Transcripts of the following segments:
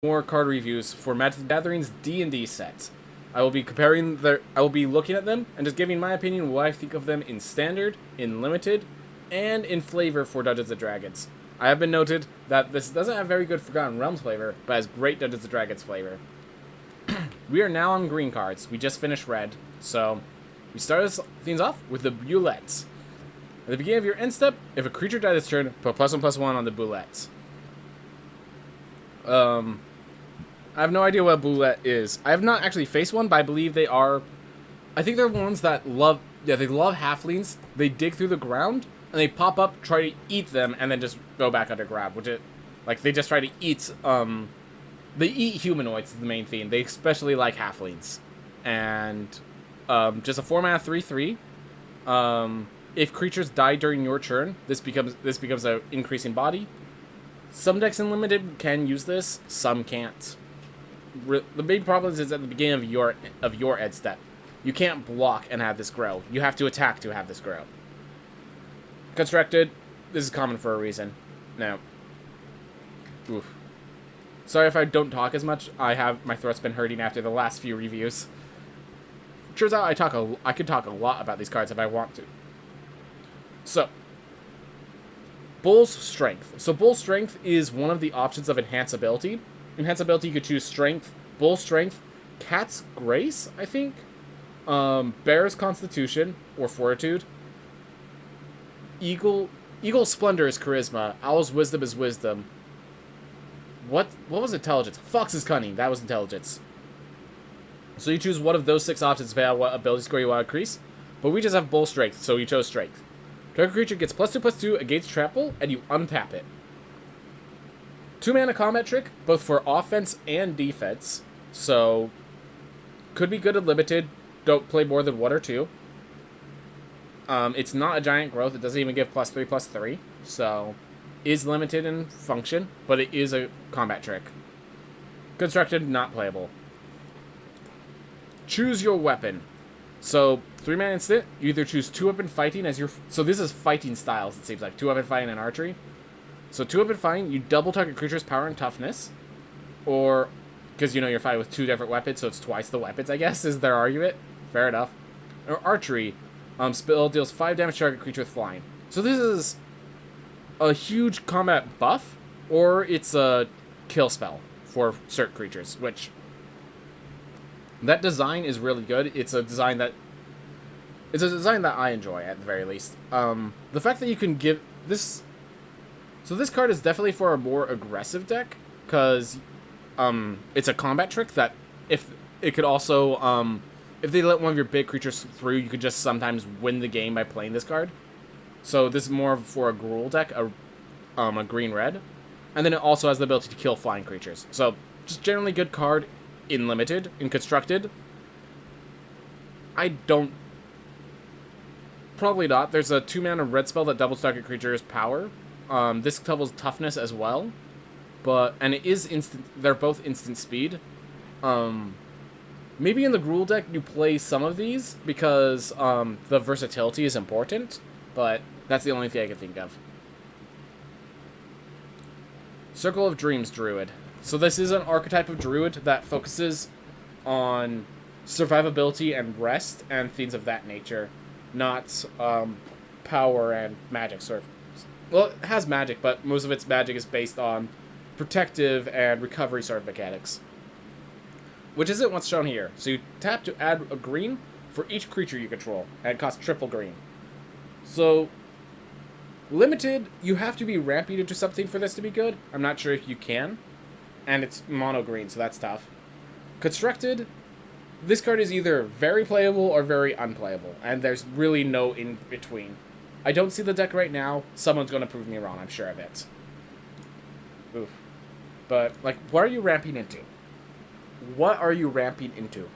more card reviews for Magic the Gathering's D&D set. I will be looking at them and just giving my opinion what I think of them in Standard, in Limited, and in flavor for Dungeons & Dragons. I have been noted that this doesn't have very good Forgotten Realms flavor, but has great Dungeons & Dragons flavor. We are now on green cards. We just finished red, so we start things off with the Boulettes. At the beginning of your end step, if a creature died this turn, put +1/+1 on the Boulettes. I have no idea what a Boulette is. I have not actually faced one, but I believe they are... I think they're ones that love... Yeah, they love halflings. They dig through the ground, and they pop up, try to eat them, and then just go back underground, which is... Like, they just try to eat, They eat humanoids, is the main theme. They especially like halflings. And, just a 4-mana 3/3. If creatures die during your turn, this becomes an increasing body. Some decks in Limited can use this, some can't. The big problem is at the beginning of your end step. You can't block and have this grow. You have to attack to have this grow. Constructed, this is common for a reason. Now, oof. Sorry if I don't talk as much. My throat's been hurting after the last few reviews. Turns out I could talk a lot about these cards if I want to. So, Bull's Strength. So Bull's Strength is one of the options of Enhance Ability. Enhance Ability, you could choose Strength, Bull's Strength, Cat's Grace, I think, Bear's Constitution, or Fortitude, Eagle's Splendor is Charisma, Owl's Wisdom is Wisdom. What was Intelligence? Fox's Cunning, that was Intelligence. So you choose one of those 6 options depending on what ability score you want to increase, but we just have Bull Strength, so you chose Strength. Target creature gets +2/+2 against trample, and you untap it. 2-mana combat trick, both for offense and defense. So, could be good and limited. Don't play more than 1 or 2. It's not a giant growth. It doesn't even give +3/+3. So, is limited in function, but it is a combat trick. Constructed, not playable. Choose your weapon. So, 3-mana instant, you either choose 2-weapon fighting as your... So this is fighting styles, it seems like. 2-weapon fighting and archery. So 2-weapon fighting, you double target creature's power and toughness. Or, because you're fighting with 2 different weapons, so it's twice the weapons, I guess, is their argument. Fair enough. Or archery, spell deals 5 damage to target creature with flying. So this is a huge combat buff, or it's a kill spell for certain creatures, which... That design is really good. It's a design that I enjoy, at the very least. The fact that you can give this... So this card is definitely for a more aggressive deck, because it's a combat trick that if it could also... if they let one of your big creatures through, you could just sometimes win the game by playing this card. So this is more for a Gruul deck, a green-red. And then it also has the ability to kill flying creatures. So, just generally good card in Limited. In Constructed, probably not. There's a 2-mana red spell that doubles target creature's power. This doubles toughness as well. And it is instant. They're both instant speed. Maybe in the Gruul deck you play some of these because the versatility is important. But that's the only thing I can think of. Circle of Dreams Druid. So this is an archetype of Druid that focuses on survivability and rest and things of that nature. Not power and magic sort of. Well, it has magic, but most of its magic is based on protective and recovery sort of mechanics. Which isn't what's shown here. So you tap to add a green for each creature you control, and it costs triple green. So, Limited, you have to be ramping into something for this to be good. I'm not sure if you can. And it's mono green, so that's tough. Constructed, this card is either very playable or very unplayable, and there's really no in between. I don't see the deck right now. Someone's going to prove me wrong, I'm sure of it. Oof. But, what are you ramping into? What are you ramping into?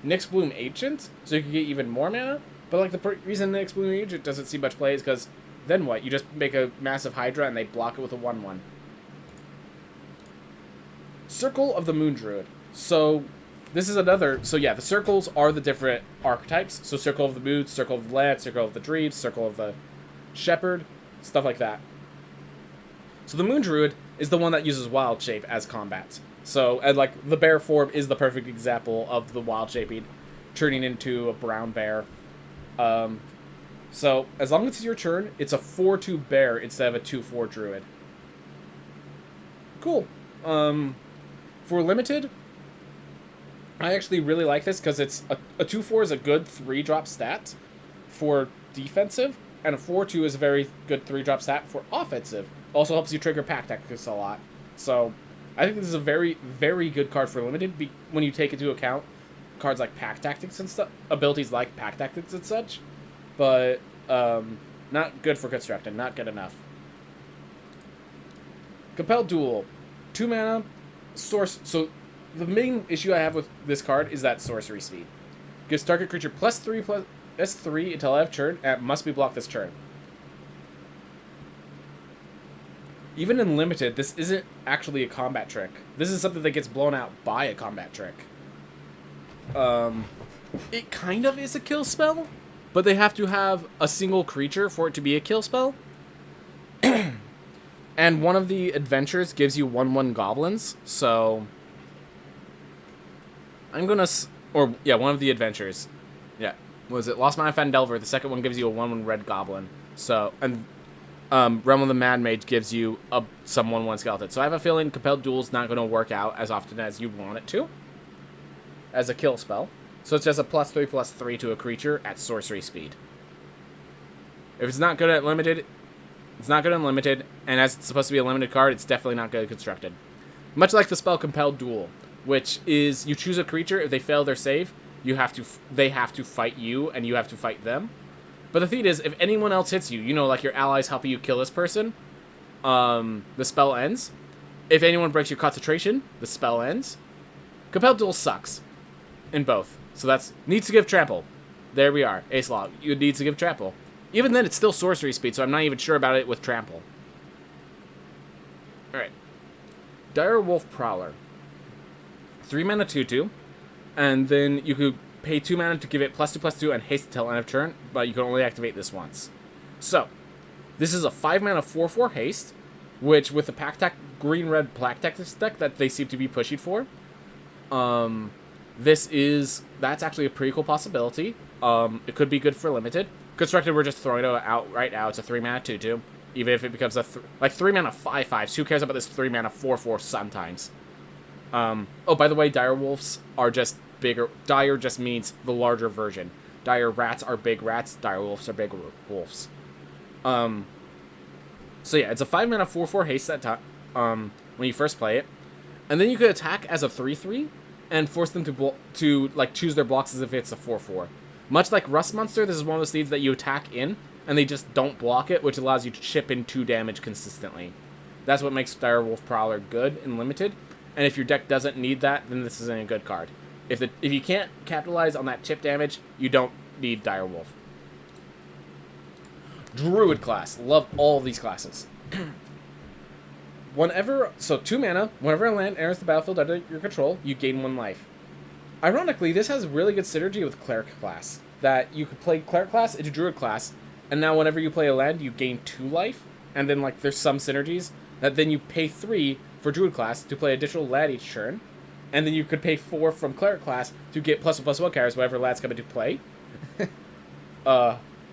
Nyx Bloom Ancient, so you can get even more mana? But, the reason Nyx Bloom Ancient doesn't see much play is because... Then what? You just make a massive Hydra and they block it with a 1/1. Circle of the Moon Druid. So, this is another... So, yeah, the circles are the different archetypes. So, Circle of the Moon, Circle of the Land, Circle of the Dreams, Circle of the Shepherd, stuff like that. So the Moon Druid is the one that uses Wild Shape as combat. So, and like, the bear form is the perfect example of the Wild Shaping, turning into a brown bear. So, as long as it's your turn, it's a 4-2 bear instead of a 2-4 druid. Cool. For limited, I actually really like this because it's a 2-4 is a good 3-drop stat for defensive, and a 4-2 is a very good 3-drop stat for offensive. Also helps you trigger Pack Tactics a lot. So, I think this is a very, very good card for limited when you take into account cards like Pack Tactics and stuff, abilities like Pack Tactics and such. But not good for constructed, not good enough. Compelled Duel, 2 mana, source. So the main issue I have with this card is that sorcery speed. Gives target creature +3/+3 until I have turn, and it must be blocked this turn. Even in limited, this isn't actually a combat trick. This is something that gets blown out by a combat trick. It kind of is a kill spell, but they have to have a single creature for it to be a kill spell. And one of the adventures gives you 1/1 goblins, so I'm gonna... one of the adventures. Yeah. Was it Lost Mine of Phandelver? The second one gives you a 1/1 red goblin. So, and Realm of the Mad Mage gives you some 1/1 skeleton. So I have a feeling Compelled Duel's not going to work out as often as you want it to as a kill spell. So it's just a +3/+3 to a creature at sorcery speed. If it's not good at limited, it's not good in limited, and as it's supposed to be a limited card, it's definitely not good constructed. Much like the spell Compelled Duel, which is you choose a creature, if they fail their save, they have to fight you, and you have to fight them. But the thing is, if anyone else hits you, like your allies helping you kill this person, the spell ends. If anyone breaks your concentration, the spell ends. Compelled Duel sucks in both. So that's needs to give trample. There we are. Ace Law. You need to give trample. Even then, it's still sorcery speed, so I'm not even sure about it with trample. Alright. Dire Wolf Prowler. 3 mana 2/2. And then you could pay 2 mana to give it +2/+2 and haste until end of turn, but you can only activate this once. So, this is a 5 mana 4/4 haste, which with the green-red Pack Tactics deck that they seem to be pushing for, that's actually a pretty cool possibility. It could be good for limited. Constructed, we're just throwing it out right now. It's a 3 mana 2/2. Even if it becomes a 3 mana 5/5. Who cares about this 3 mana 4/4 sometimes? Oh, by the way, dire wolves are just bigger. Dire just means the larger version. Dire rats are big rats. Dire wolves are big wolves. So yeah, it's a 5 mana 4/4 haste at time when you first play it, and then you could attack as a 3/3 and force them to choose their blocks as if it's a 4/4. Much like Rust Monster, this is one of those seeds that you attack in, and they just don't block it, which allows you to chip in 2 damage consistently. That's what makes Dire Wolf Prowler good and limited, and if your deck doesn't need that, then this isn't a good card. If you can't capitalize on that chip damage, you don't need Dire Wolf. Druid class. Love all these classes. 2 mana, whenever a land enters the battlefield under your control, you gain 1 life. Ironically, this has really good synergy with Cleric class. That you could play Cleric class into Druid class, and now whenever you play a land, you gain 2 life, and then there's some synergies that then you pay 3 for Druid class to play additional land each turn, and then you could pay 4 from Cleric class to get +1/+1 carries whenever lands come into play.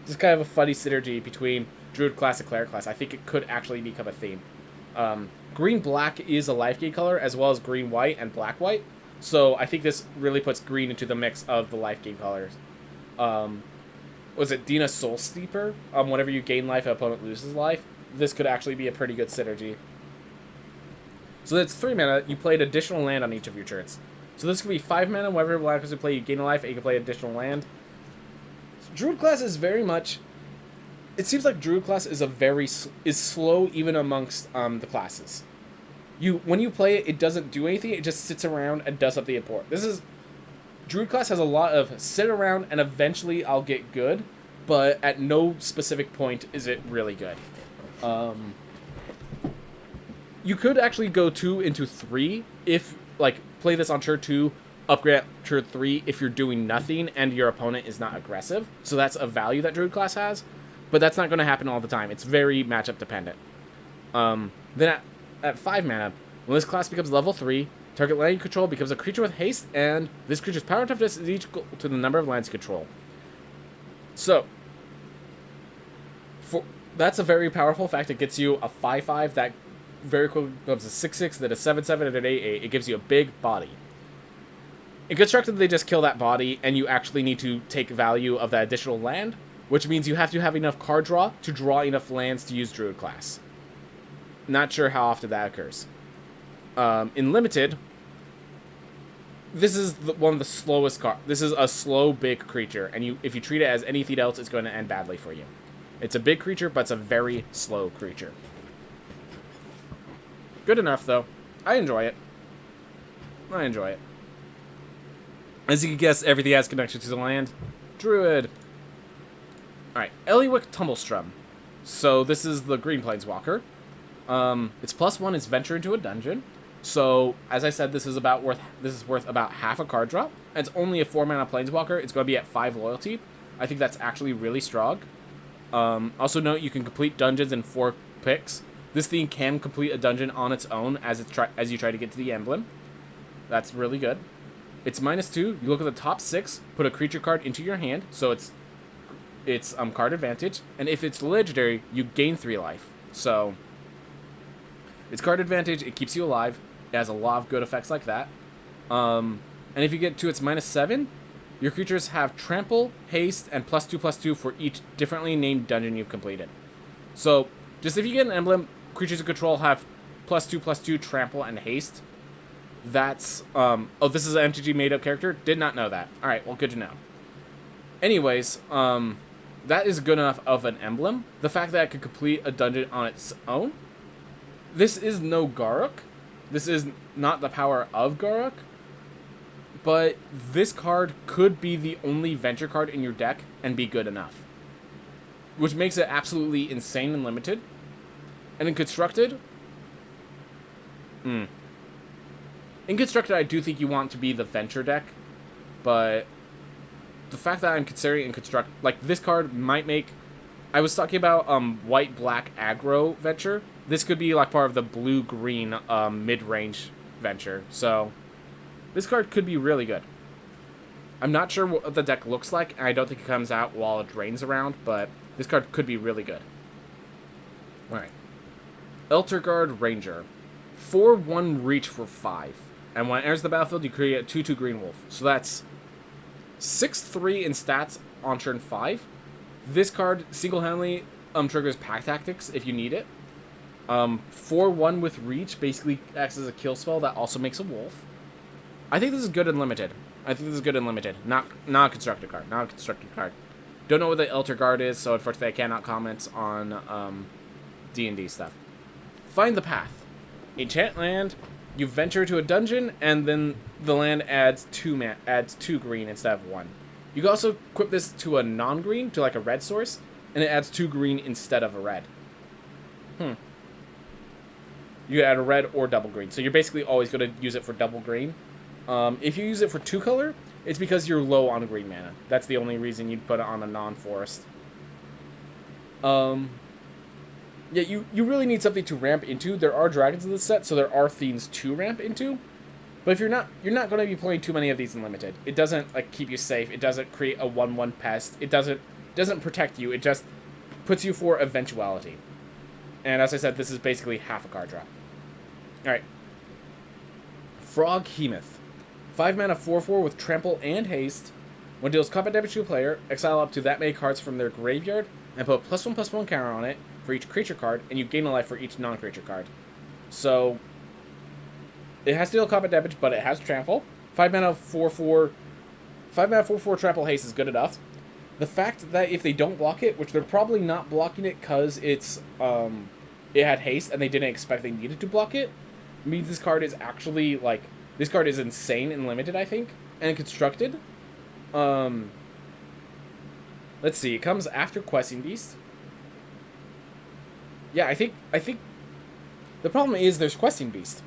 Just kind of a funny synergy between Druid class and Cleric class. I think it could actually become a theme. Green-black is a life gain color, as well as green-white and black-white. So I think this really puts green into the mix of the life gain colors. Was it Dina Soul Steeper? Whenever you gain life, an opponent loses life. This could actually be a pretty good synergy. So that's 3 mana. You play an additional land on each of your turns. So this could be 5 mana. Whenever land comes to play, you gain a life, and you can play additional land. So Druid class is very much... It seems like Druid class is is slow even amongst the classes. When you play it, it doesn't do anything. It just sits around and does something important. Druid class has a lot of sit around and eventually I'll get good, but at no specific point is it really good. You could actually go 2 into 3 if play this on turn 2, upgrade at turn 3 if you're doing nothing and your opponent is not aggressive. So that's a value that Druid class has, but that's not going to happen all the time. It's very matchup dependent. Then at 5 mana, when this class becomes level 3, target land you control becomes a creature with haste, and this creature's power and toughness is equal to the number of lands you control. So, that's a very powerful fact. It gets you a 5/5 that very quickly becomes a 6/6, then a 7/7, and an 8/8. It gives you a big body. In Constructed, they just kill that body, and you actually need to take value of that additional land, which means you have to have enough card draw to draw enough lands to use Druid class. Not sure how often that occurs. In Limited, this is one of the slowest cards. This is a slow, big creature, and if you treat it as anything else, it's going to end badly for you. It's a big creature, but it's a very slow creature. Good enough, though. I enjoy it. As you can guess, everything has connection to the land. Druid. Alright, Eliwick Tumblestrum. So this is the Green Planeswalker. Its +1 is Venture into a Dungeon. So, as I said, this is worth about half a card drop. And it's only a 4-mana Planeswalker. It's going to be at 5 loyalty. I think that's actually really strong. Also note, you can complete dungeons in 4 picks. This thing can complete a dungeon on its own as you try to get to the emblem. That's really good. It's -2. You look at the top 6, put a creature card into your hand, so it's card advantage. And if it's legendary, you gain 3 life. So it's card advantage. It keeps you alive. It has a lot of good effects like that. And if you get to its -7, your creatures have trample, haste, and +2/+2 for each differently named dungeon you've completed. So just if you get an emblem, creatures you control have +2/+2 trample and haste. That's, oh, this is an MTG made-up character? Did not know that. Alright, well, good to know. Anyways, that is good enough of an emblem. The fact that it could complete a dungeon on its own. This is no Garruk. This is not the power of Garruk. But this card could be the only Venture card in your deck and be good enough. Which makes it absolutely insane and limited. And in Constructed... In Constructed, I do think you want to be the Venture deck, but the fact that I'm considering in Construct, like, this card might make... I was talking about white-black aggro Venture. This could be, like, part of the blue-green mid-range Venture, so this card could be really good. I'm not sure what the deck looks like, and I don't think it comes out while it drains around, but this card could be really good. Alright. Elterguard Ranger. 4/1 reach for 5. And when it enters the battlefield, you create a 2/2 Green Wolf. So that's 6/3 in stats on turn 5. This card single-handedly triggers Pack Tactics if you need it. 4/1 with reach basically acts as a kill spell that also makes a wolf. I think this is good and limited. Not a constructed card. Don't know what the Elterguard is, so unfortunately I cannot comment on D&D stuff. Find the Path. Enchant land, you venture to a dungeon, and then the land adds 2 green instead of 1. You can also equip this to a non-green, to like a red source, and it adds 2 green instead of a red. You can add a red or double green, so you're basically always going to use it for double green. If you use it for 2 color, it's because you're low on green mana. That's the only reason you'd put it on a non-forest. Yeah, you really need something to ramp into. There are dragons in this set, so there are things to ramp into. But if you're not going to be playing too many of these in Limited. It doesn't like keep you safe. It doesn't create a 1/1 pest. It doesn't protect you. It just puts you for eventuality. And as I said, this is basically half a card drop. All right. Froghemoth. 5 mana 4/4 with trample and haste. When it deals combat damage to a player, exile up to that many cards from their graveyard and put +1/+1 counter on it for each creature card, and you gain a life for each non-creature card. So it has to deal combat damage, but it has trample. 5 mana 4/4 trample haste is good enough. The fact that if they don't block it, which they're probably not blocking it because it's it had haste and they didn't expect they needed to block it, means this card is actually like this card is insane and limited, I think, and constructed. Let's see, it comes after Questing Beast. Yeah, I think the problem is there's Questing Beast.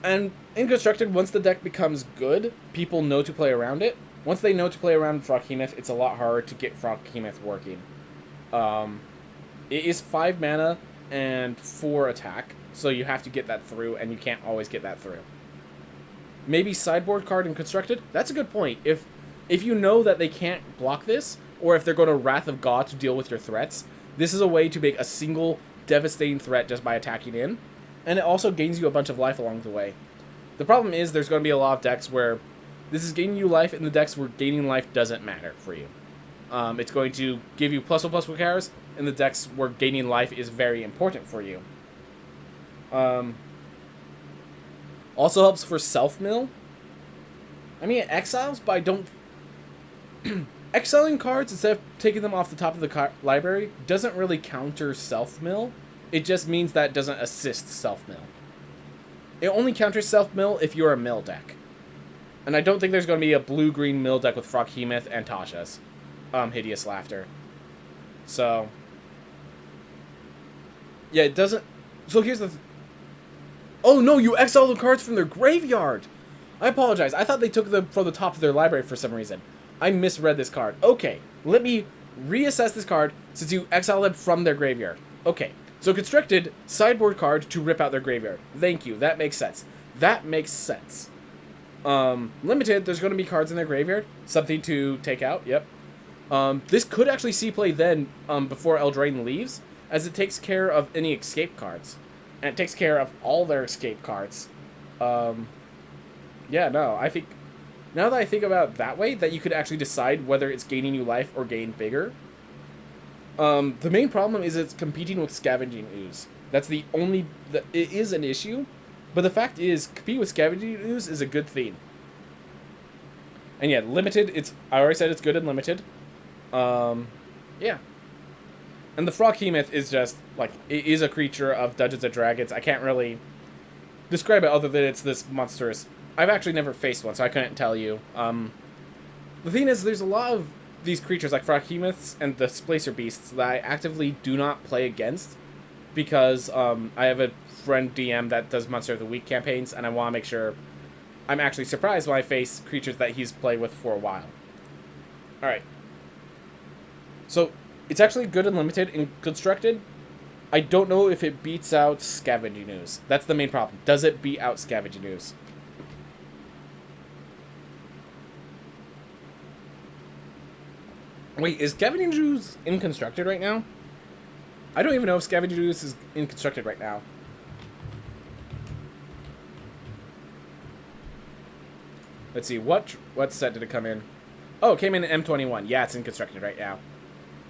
And in Constructed, once the deck becomes good, people know to play around it. Once they know to play around Froghemoth, it's a lot harder to get Froghemoth working. It is 5 mana and 4 attack, so you have to get that through, and you can't always get that through. Maybe sideboard card and constructed? That's a good point. If you know that they can't block this, or if they're going to Wrath of God to deal with your threats, this is a way to make a single devastating threat just by attacking in, and it also gains you a bunch of life along the way. The problem is there's going to be a lot of decks where this is gaining you life, and the decks where gaining life doesn't matter for you. It's going to give you +1/+1 counters, and the decks where gaining life is very important for you. Also helps for self-mill. I mean, it exiles, but I don't... Exiling cards, instead of taking them off the top of the library, doesn't really counter self-mill. It just means that it doesn't assist self-mill. It only counters self-mill if you're a mill deck. And I don't think there's going to be a blue-green mill deck with Froghemoth and Tasha's Hideous Laughter. So... yeah, it doesn't... So here's the... Oh no, you exile the cards from their graveyard! I apologize, I thought they took them from the top of their library for some reason. I misread this card. Okay, let me reassess this card since you exile them from their graveyard. Okay, so constructed, sideboard card to rip out their graveyard. Thank you, that makes sense. That makes sense. Limited, there's going to be cards in their graveyard. Something to take out, yep. This could actually see play then, before Eldraine leaves, as it takes care of any escape cards. And it takes care of all their escape cards. Yeah, no, I think... Now that I think about it that way, that you could actually decide whether it's gaining you life or gain bigger. The main problem is it's competing with Scavenging Ooze. That's the only... It is an issue, but the fact is, competing with Scavenging Ooze is a good thing. And yeah, limited, it's... I already said it's good and limited. Yeah. And the Froghemoth is just, like, it is a creature of Dungeons & Dragons. I can't really describe it other than it's this monstrous... I've actually never faced one, so I couldn't tell you. The thing is, there's a lot of these creatures, like Froghemoths and the Splacer Beasts, that I actively do not play against, because I have a friend DM that does Monster of the Week campaigns, and I want to make sure I'm actually surprised when I face creatures that he's played with for a while. Alright. So, it's actually good and limited and constructed. I don't know if it beats out Scavenging Ooze. That's the main problem. Does it beat out Scavenging Ooze? Wait, is Scavenging Ooze in constructed right now? I don't even know if Scavenging Ooze is in constructed right now. Let's see, what set did it come in? Oh, it came in M21. Yeah, it's in constructed right now.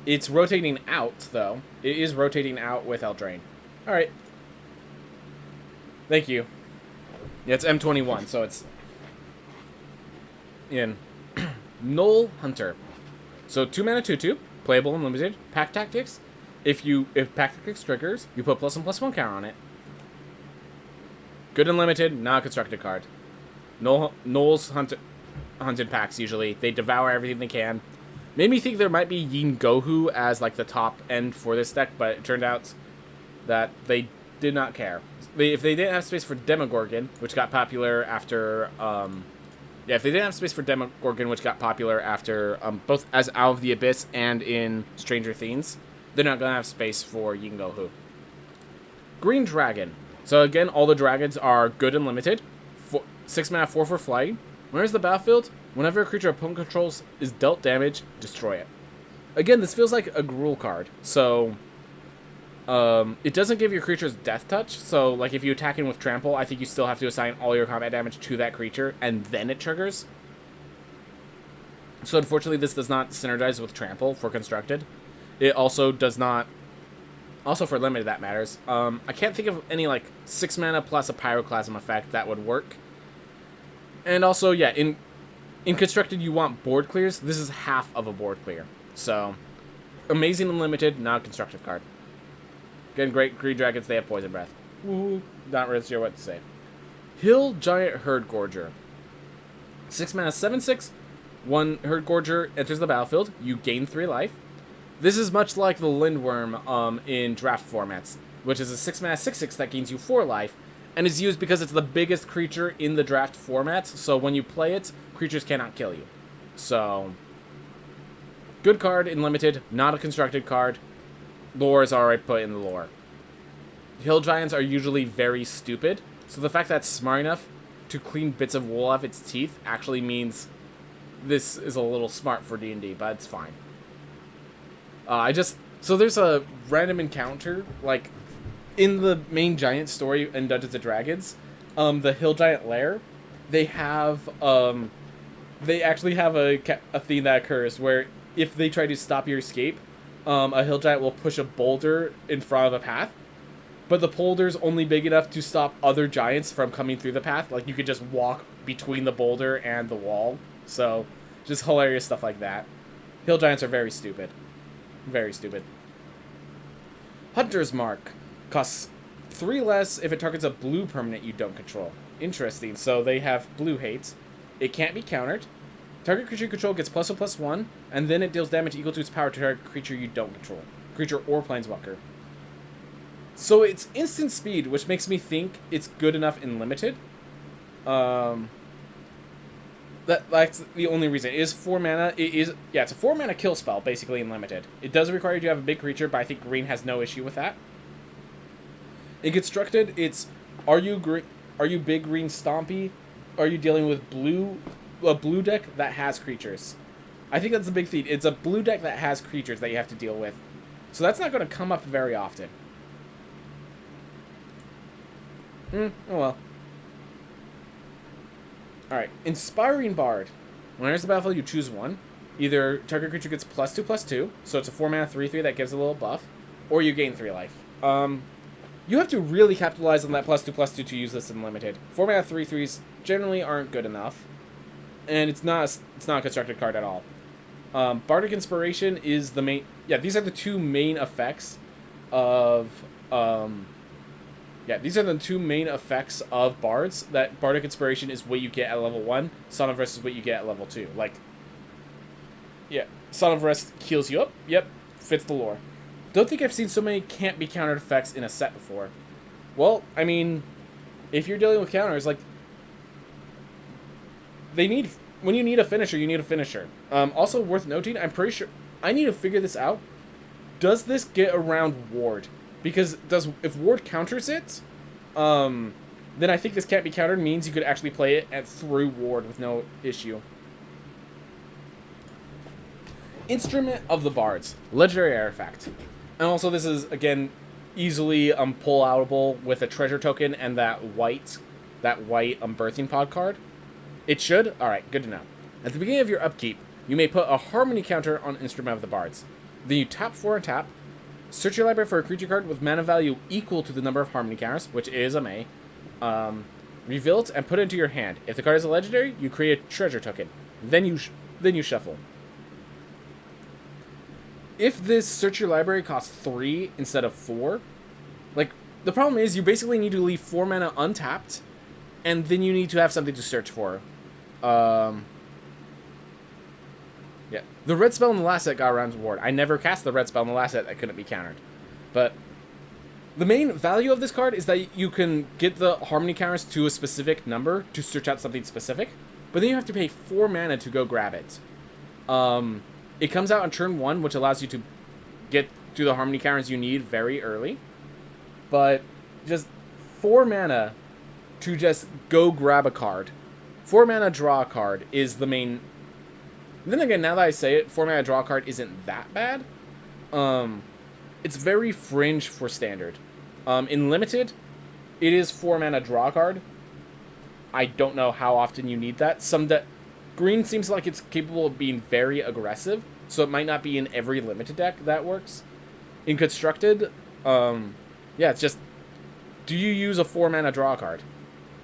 It's rotating out, though. It is rotating out with Eldraine. Alright. Thank you. Yeah, it's M21, so it's in Null Hunter. So 2 mana 2/2, playable and limited. Pack Tactics. If Pack Tactics triggers, you put +1/+1 counter on it. Good and limited, not a constructed card. Null's hunted packs usually. They devour everything they can. Made me think there might be Yin Gohu as like the top end for this deck, but it turned out that they did not care. If they didn't have space for Demogorgon, which got popular after yeah, if they didn't have space for Demogorgon, which got popular after both as Out of the Abyss and in Stranger Things, they're not going to have space for Yin Gohu. Green Dragon. So again, all the dragons are good and limited. 6 mana, 4 for flight. When enters the battlefield, whenever a creature opponent controls is dealt damage, destroy it. Again, this feels like a Gruul card. So, it doesn't give your creatures death touch. So, like, if you attack in with trample, I think you still have to assign all your combat damage to that creature, and then it triggers. So, unfortunately, this does not synergize with trample for constructed. It also does not... Also for limited, that matters. I can't think of any, like, 6 mana plus a Pyroclasm effect that would work. And also, yeah, in constructed, you want board clears. This is half of a board clear. So, amazing and limited, not a constructed card. Again, great Green Dragons, they have Poison Breath. Woo, not really sure what to say. Hill Giant Herd Gorger. 6 mana, 7/6. 1 Herd Gorger enters the battlefield. You gain 3 life. This is much like the Lindworm in draft formats, which is a 6 mana, 6/6 that gains you 4 life, and is used because it's the biggest creature in the draft formats, so when you play it, creatures cannot kill you. So, good card in limited, not a constructed card. lore is already put in the lore. Hill giants are usually very stupid, so the fact that it's smart enough to clean bits of wool off its teeth actually means this is a little smart for D&D, but it's fine. So there's a random encounter, like, in the main giant story in Dungeons & Dragons, the Hill Giant Lair, they actually have a thing that occurs where if they try to stop your escape, a Hill Giant will push a boulder in front of a path, but the boulder's only big enough to stop other giants from coming through the path. Like, you could just walk between the boulder and the wall. So, just hilarious stuff like that. Hill Giants are very stupid. Very stupid. Hunter's Mark costs 3 less if it targets a blue permanent you don't control. Interesting. So they have blue hates. It can't be countered. Target creature you control gets +1/+1, and then it deals damage equal to its power to target creature you don't control. Creature or planeswalker. So it's instant speed, which makes me think it's good enough in limited. That's the only reason. It is 4 mana. It's a 4 mana kill spell, basically, in limited. It does require you to have a big creature, but I think green has no issue with that. In constructed, it's are you big green stompy? Are you dealing with a blue deck that has creatures? I think that's the big thing. It's a blue deck that has creatures that you have to deal with. So that's not going to come up very often. Oh well. Alright, Inspiring Bard. When it enters the battlefield, you choose one. Either target creature gets +2/+2, so it's a 4 mana 3/3 that gives a little buff, or you gain 3 life. You have to really capitalize on that +2/+2 to use this in limited. 4 mana 3/3s generally aren't good enough, and it's not a constructed card at all. Bardic Inspiration is the main. Yeah, these are the two main effects of. These are the two main effects of Bards. That Bardic Inspiration is what you get at level 1. Son of Rest is what you get at level 2. Like, yeah, Son of Rest heals you up. Yep, fits the lore. Don't think I've seen so many can't be countered effects in a set before. Well, I mean, if you're dealing with counters, like, when you need a finisher, you need a finisher. Also worth noting, I'm pretty sure, I need to figure this out. Does this get around Ward? Because if Ward counters it, then I think this can't be countered means you could actually play it through Ward with no issue. Instrument of the Bards. Legendary artifact. And also this is, again, easily pull-outable with a treasure token and that white Birthing Pod card. It should? Alright, good to know. At the beginning of your upkeep, you may put a Harmony counter on Instrument of the Bards. Then you tap 4 and tap. Search your library for a creature card with mana value equal to the number of Harmony counters, which is a May. Reveal it and put it into your hand. If the card is a legendary, you create a treasure token. Then you shuffle. If this search your library costs 3 instead of 4, like, the problem is you basically need to leave 4 mana untapped, and then you need to have something to search for. Yeah. The red spell in the last set got around to Ward. I never cast the red spell in the last set that couldn't be countered. But the main value of this card is that you can get the Harmony counters to a specific number to search out something specific, but then you have to pay 4 mana to go grab it. It comes out on turn 1, which allows you to get to the Harmony counters you need very early. But just 4 mana to just go grab a card. 4 mana draw a card is the main. Then again, now that I say it, 4 mana draw a card isn't that bad. It's very fringe for standard. In limited, it is 4 mana draw a card. I don't know how often you need that. Green seems like it's capable of being very aggressive, so it might not be in every limited deck that works. In constructed, it's just, do you use a 4 mana draw card?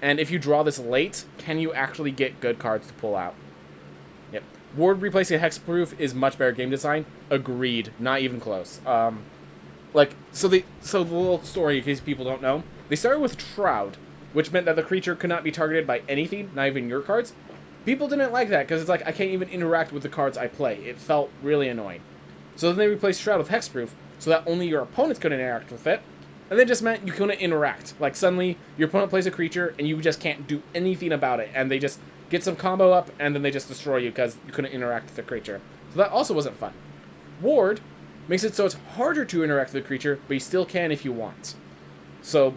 And if you draw this late, can you actually get good cards to pull out? Yep. Ward replacing Hexproof is much better game design. Agreed. Not even close. So the little story, in case people don't know, they started with Shroud, which meant that the creature could not be targeted by anything, not even your cards. People didn't like that, because it's like, I can't even interact with the cards I play. It felt really annoying. So then they replaced Shroud with Hexproof, so that only your opponents couldn't interact with it, and that just meant you couldn't interact. Like, suddenly, your opponent plays a creature, and you just can't do anything about it, and they just get some combo up, and then they just destroy you, because you couldn't interact with the creature. So that also wasn't fun. Ward makes it so it's harder to interact with the creature, but you still can if you want. So,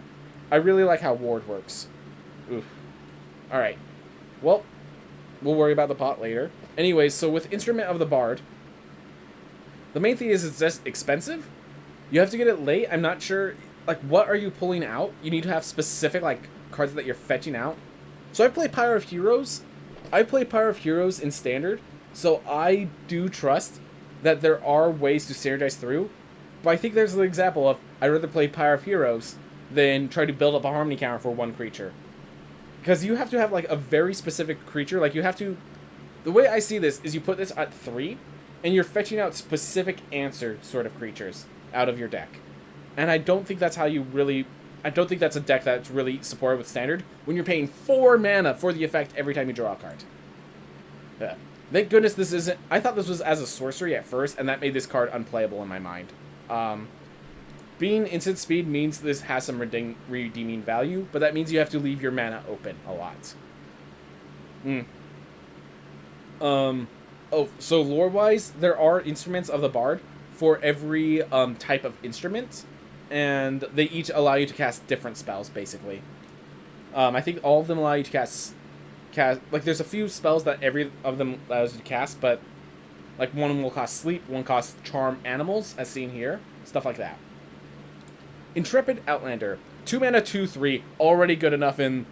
I really like how Ward works. Oof. Alright. Well, we'll worry about the pot later. Anyways, so with Instrument of the Bard, the main thing is it's just expensive. You have to get it late. I'm not sure, like, what are you pulling out? You need to have specific, like, cards that you're fetching out. So I play Pyre of Heroes. I play Pyre of Heroes in Standard, so I do trust that there are ways to standardize through. But I think there's an example of I'd rather play Pyre of Heroes than try to build up a Harmony counter for one creature. Because you have to have, like, a very specific creature. Like, you have to... The way I see this is you put this at 3, and you're fetching out specific answer sort of creatures out of your deck. And I don't think that's how you really... I don't think that's a deck that's really supported with Standard when you're paying 4 mana for the effect every time you draw a card. Yeah. Thank goodness this isn't... I thought this was as a sorcery at first, and that made this card unplayable in my mind. Being instant speed means this has some redeeming value, but that means you have to leave your mana open a lot. Oh, so lore-wise, there are instruments of the Bard for every type of instrument, and they each allow you to cast different spells, basically. I think all of them allow you to cast... Like, there's a few spells that every of them allows you to cast, but, like, one will cost Sleep, one costs Charm Animals, as seen here, stuff like that. Intrepid Outlander. 2 mana, 2/3, already good enough in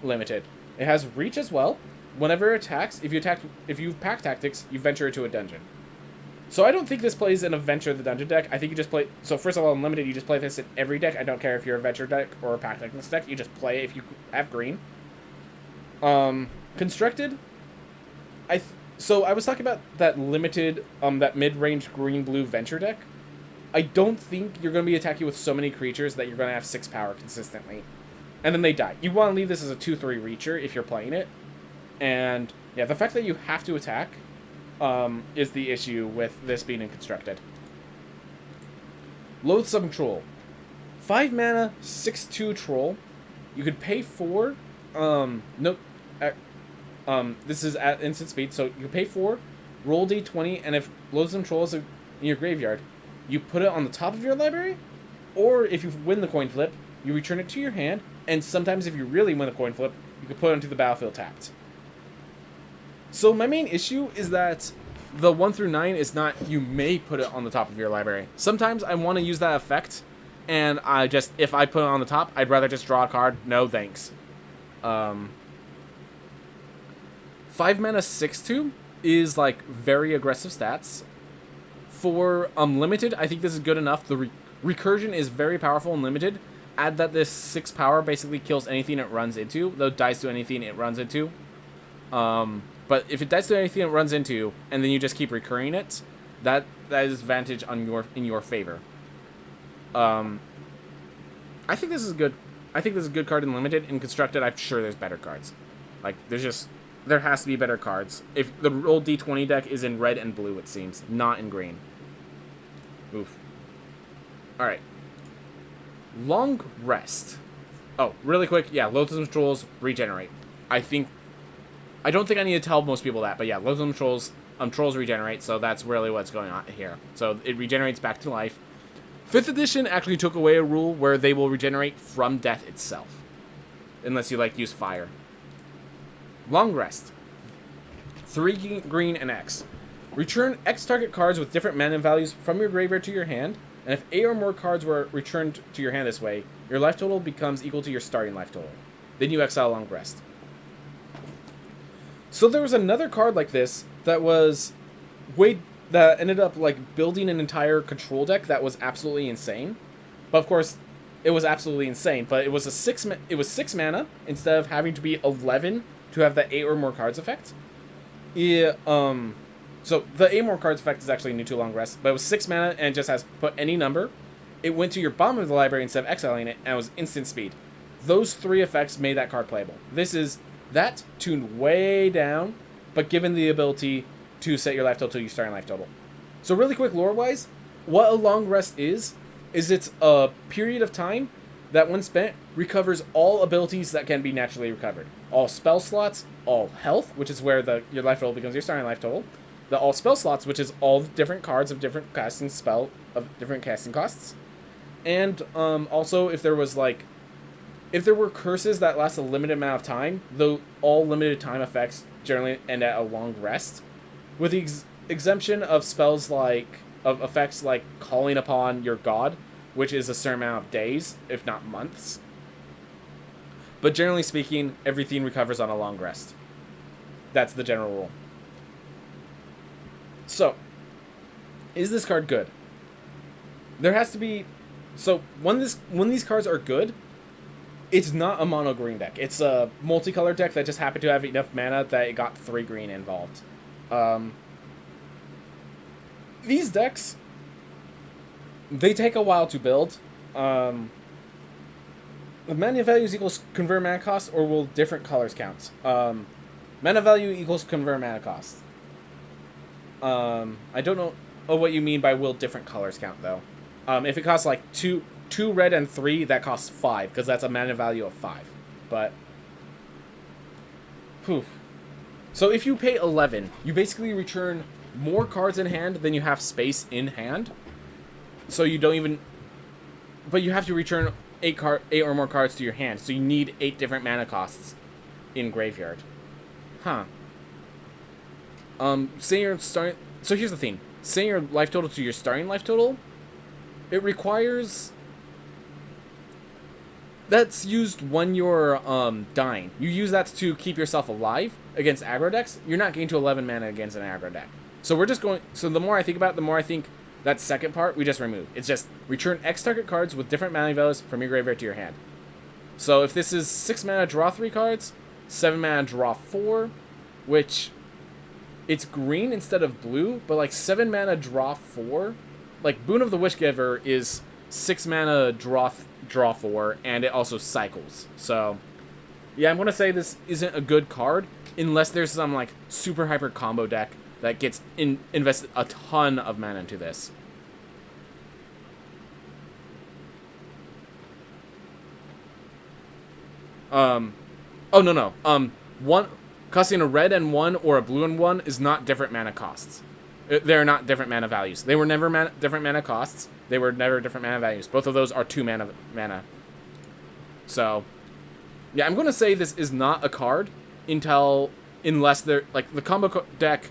Limited. It has Reach as well. Whenever it attacks, if you pack Tactics, you venture into a dungeon. So I don't think this plays in a Venture the Dungeon deck. I think you just play... So first of all, in Limited, you just play this in every deck. I don't care if you're a Venture deck or a pack Tactics deck. You just play if you have green. Constructed. So I was talking about that Limited, that mid-range green-blue Venture deck. I don't think you're going to be attacking with so many creatures that you're going to have 6 power consistently. And then they die. You want to leave this as a 2/3 Reacher if you're playing it. And, yeah, the fact that you have to attack is the issue with this being constructed. Loathsome Troll. 5 mana, 6/2 Troll. You could pay 4. This is at instant speed, so you pay 4, roll d20, and if Loathsome Troll is in your graveyard, you put it on the top of your library, or if you win the coin flip, you return it to your hand, and sometimes if you really win the coin flip, you can put it onto the battlefield tapped. So my main issue is that the 1 through 9 is not, you may put it on the top of your library. Sometimes I want to use that effect, and if I put it on the top, I'd rather just draw a card. No thanks. 5 mana 6/2 is like very aggressive stats. For Limited, I think this is good enough. The Recursion is very powerful and Limited. Add that this 6 power basically kills anything it runs into, though it dies to anything it runs into. But if it dies to anything it runs into, and then you just keep recurring it, that is advantage in your favor. I think this is good. I think this is a good card in Limited. In Constructed, I'm sure there's better cards. Like, there has to be better cards. If the roll d20 deck is in red and blue, it seems, not in green. Oof. Alright. Long Rest. Oh, really quick, yeah, Loathsome Trolls regenerate. I don't think I need to tell most people that, but yeah, Loathsome Trolls, trolls regenerate, so that's really what's going on here. So it regenerates back to life. 5th edition actually took away a rule where they will regenerate from death itself. Unless you, like, use fire. Long Rest. 3 green and X. Return X target cards with different mana values from your graveyard to your hand, and if 8 or more cards were returned to your hand this way, your life total becomes equal to your starting life total. Then you exile Long Rest. So there was another card like this that ended up like building an entire control deck that was absolutely insane. But of course, it was absolutely insane. But it was 6 mana instead of having to be 11 to have the 8 or more cards effect. Yeah, so the 8 more cards effect is actually new to Long Rest, but it was 6 mana and it just has put any number. It went to your bottom of the library instead of exiling it, and it was instant speed. Those 3 effects made that card playable. This is that tuned way down, but given the ability to set your life total to your starting life total. So really quick lore-wise, what a Long Rest is it's a period of time that when spent recovers all abilities that can be naturally recovered. All spell slots, all health, which is where your life total becomes your starting life total, the all spell slots, which is all the different cards of different different casting costs. And also, if there were curses that last a limited amount of time, though all limited time effects generally end at a long rest, with the exemption of spells of effects like calling upon your god, which is a certain amount of days, if not months. But generally speaking, everything recovers on a long rest. That's the general rule. So, is this card good? There has to be... So, when these cards are good, it's not a mono green deck. It's a multicolor deck that just happened to have enough mana that it got 3 green involved. These decks, they take a while to build. The mana values equals convert mana cost, or will different colors count? Mana value equals convert mana cost. I don't know what you mean by will different colors count, though. If it costs like 2 red and 3, that costs 5, because that's a mana value of 5. But, whew. So if you pay 11, you basically return more cards in hand than you have space in hand. So you don't even... But you have to return 8 or more cards to your hand, so you need 8 different mana costs in graveyard. Huh. Say you're starting... So here's the thing. Say your life total to your starting life total, it requires... That's used when you're dying. You use that to keep yourself alive against aggro decks. You're not getting to 11 mana against an aggro deck. So we're just going... So the more I think about it, the more I think that second part we just remove. It's just return X target cards with different mana values from your graveyard to your hand. So if this is 6 mana, draw 3 cards, 7 mana, draw 4, which... It's green instead of blue, but like 7 mana, draw 4. Like Boon of the Wishgiver is 6 mana, draw 4, and it also cycles. So, yeah, I'm going to say this isn't a good card unless there's some like super hyper combo deck that gets invested a ton of mana into this. Oh, no. One costing a red and 1 or a blue and 1 is not different mana costs. They're not different mana values. They were never different mana costs. They were never different mana values. Both of those are 2 mana. So, yeah, I'm going to say this is not a card unless they're, like, the combo deck,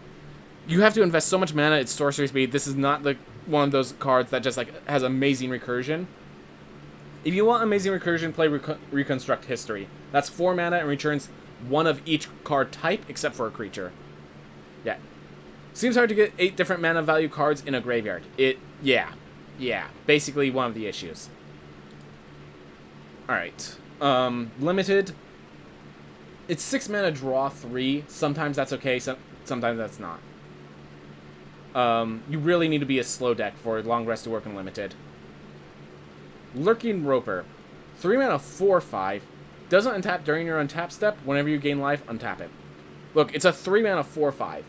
you have to invest so much mana, it's sorcery speed. This is not one of those cards that just, like, has amazing recursion. If you want amazing recursion, play Reconstruct History. That's 4 mana and returns 1 of each card type except for a creature. Yeah. Seems hard to get 8 different mana value cards in a graveyard. Yeah. Basically one of the issues. Alright. Limited. It's 6 mana, draw 3. Sometimes that's okay, sometimes that's not. You really need to be a slow deck for long rest to work in limited. Lurking Roper. 3 mana, 4/5. Doesn't untap during your untap step. Whenever you gain life, untap it. Look, it's a 3 mana, 4/5.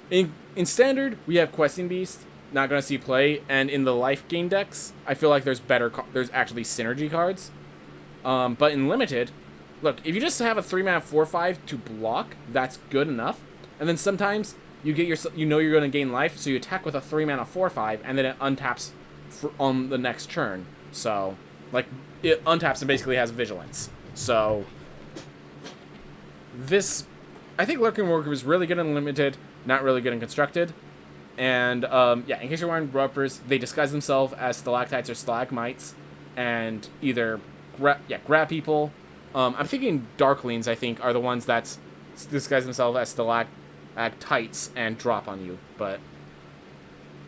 In standard, we have Questing Beast, not going to see play, and in the life gain decks, I feel like there's actually synergy cards. But in limited, look, if you just have a 3 mana, 4/5 to block, that's good enough. And then sometimes you get you're going to gain life, so you attack with a 3 mana, 4/5, and then it untaps on the next turn. So, like, it untaps and basically has vigilance. So, this, I think Lurking Roper is really good in limited, not really good in constructed. And, yeah, in case you're wondering, Ropers, they disguise themselves as stalactites or stalagmites, and either grab people. I'm thinking Darklings, I think, are the ones that disguise themselves as stalactites and drop on you. But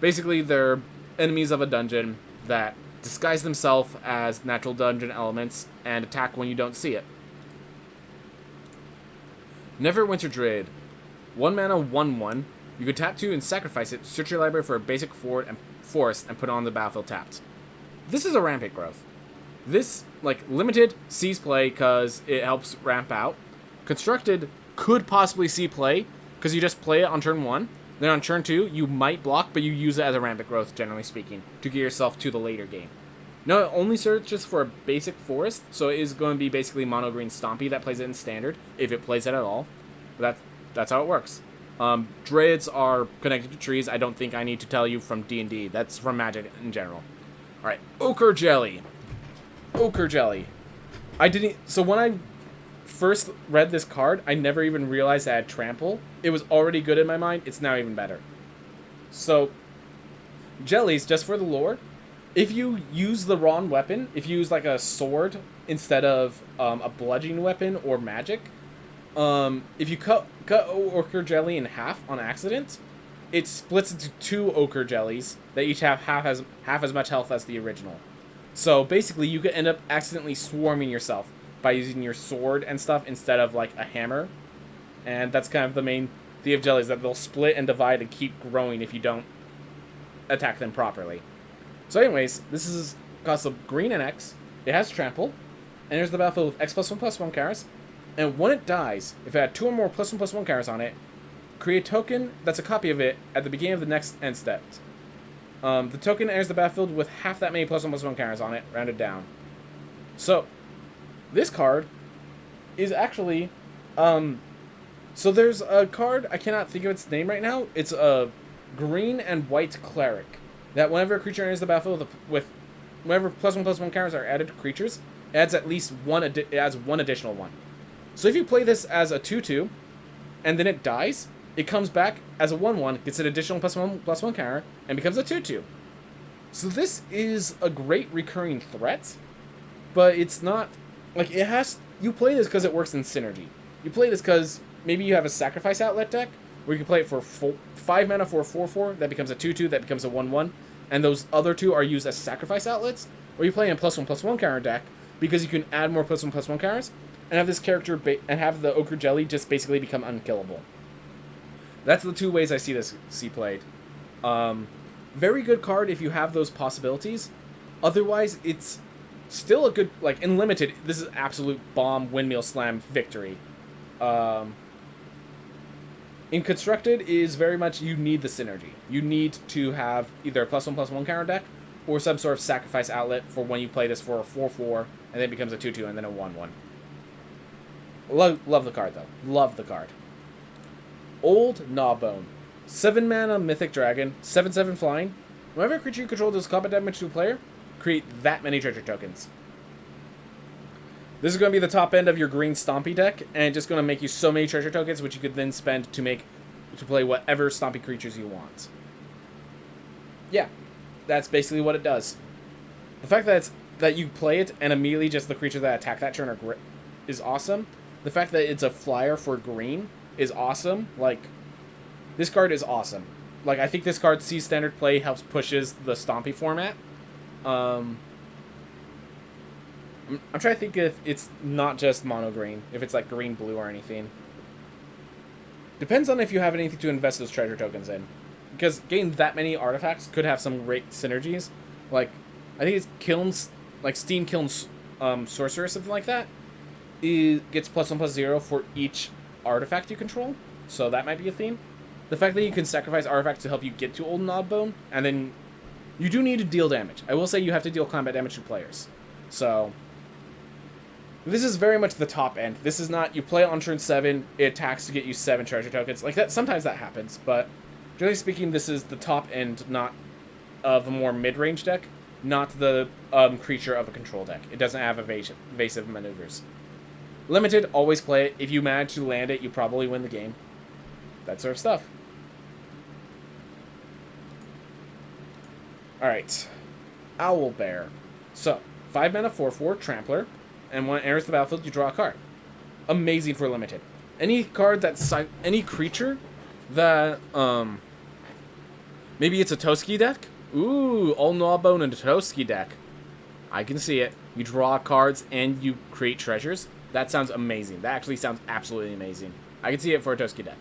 basically, they're enemies of a dungeon that disguise themselves as natural dungeon elements and attack when you don't see it. Neverwinter Druid. 1 mana, 1/1. You could tap 2 and sacrifice it, search your library for a basic forest, and put it on the battlefield tapped. This is a rampant growth. This, like, limited sees play because it helps ramp out. Constructed could possibly see play because you just play it on turn 1. Then on turn 2, you might block, but you use it as a rampant growth, generally speaking, to get yourself to the later game. No, it only searches for a basic forest, so it is going to be basically mono green Stompy that plays it in standard, if it plays it at all. But that's how it works. Druids are connected to trees. I don't think I need to tell you from D&D. That's from Magic in general. All right, Ochre Jelly. Ochre Jelly. I didn't. So when I first read this card, I never even realized I had Trample. It was already good in my mind. It's now even better. So, jellies, just for the lore, if you use the wrong weapon, if you use like a sword instead of a bludgeoning weapon or magic, if you cut Ochre Jelly in half on accident, it splits into 2 Ochre Jellies that each have half as much health as the original. So basically, you could end up accidentally swarming yourself by using your sword and stuff instead of like a hammer. And that's kind of the main thing of jellies, that they'll split and divide and keep growing if you don't attack them properly. So anyways, this is costs of green and X. It has trample. Enters the battlefield with X+1/+1 counters. And when it dies, if it had 2 or more +1/+1 counters on it, create a token that's a copy of it at the beginning of the next end step. The token enters the battlefield with half that many +1/+1 counters on it, rounded down. So, this card is actually, so there's a card, I cannot think of its name right now. It's a green and white cleric. That whenever a creature enters the battlefield with whenever +1/+1 counters are added to creatures, it adds at least it adds one additional one. So if you play this as a 2/2, and then it dies, it comes back as a 1/1, gets an additional +1/+1 counter, and becomes a 2/2. So this is a great recurring threat, but it's not, like, it has, you play this because it works in synergy. You play this because maybe you have a sacrifice outlet deck, where you can play it for 5 mana for a 4/4, that becomes a 2/2, that becomes a 1/1, and those other 2 are used as sacrifice outlets, or you play in a +1/+1 counter deck, because you can add more +1/+1 counters, and have this character, and have the Ochre Jelly just basically become unkillable. That's the 2 ways I see this played. Very good card if you have those possibilities. Otherwise, it's still a good, like, in Limited, this is absolute bomb, windmill slam victory. In Constructed is very much, you need the synergy. You need to have either a +1/+1 counter deck, or some sort of sacrifice outlet for when you play this for a 4/4, and then it becomes a 2/2, and then a 1/1. Love the card, though. Love the card. Old Gnawbone. 7 mana Mythic Dragon, 7/7 flying. Whenever a creature you control does combat damage to a player, create that many treasure tokens. This is going to be the top end of your green Stompy deck, and just going to make you so many treasure tokens, which you could then spend to play whatever Stompy creatures you want. Yeah, that's basically what it does. The fact that you play it and immediately just the creatures that attack that turn is awesome. The fact that it's a flyer for green is awesome. Like, this card is awesome. Like, I think this card sees standard play, helps pushes the Stompy format. I'm trying to think if it's not just mono green, if it's like green blue or anything. Depends on if you have anything to invest those treasure tokens in, because getting that many artifacts could have some great synergies. Like, I think it's Kilns, like Steam Kilns Sorcerer, something like that. It gets +1/+0 for each artifact you control, so that might be a theme. The fact that you can sacrifice artifacts to help you get to Old Gnawbone, and then you do need to deal damage. I will say you have to deal combat damage to players. So, this is very much the top end. This is not, you play on turn 7, it attacks to get you 7 treasure tokens. Like, that, sometimes that happens, but generally speaking, this is the top end, not of a more mid-range deck, not the creature of a control deck. It doesn't have evasive maneuvers. Limited, always play it. If you manage to land it, you probably win the game. That sort of stuff. Alright. Owlbear. So, 5 mana 4/4, Trampler, and when it enters the battlefield, you draw a card. Amazing for Limited. Any card that's any creature that, maybe it's a Toski deck? Ooh, Old Gnawbone and a Toski deck. I can see it. You draw cards and you create treasures. That sounds amazing. That actually sounds absolutely amazing. I can see it for a Toski deck.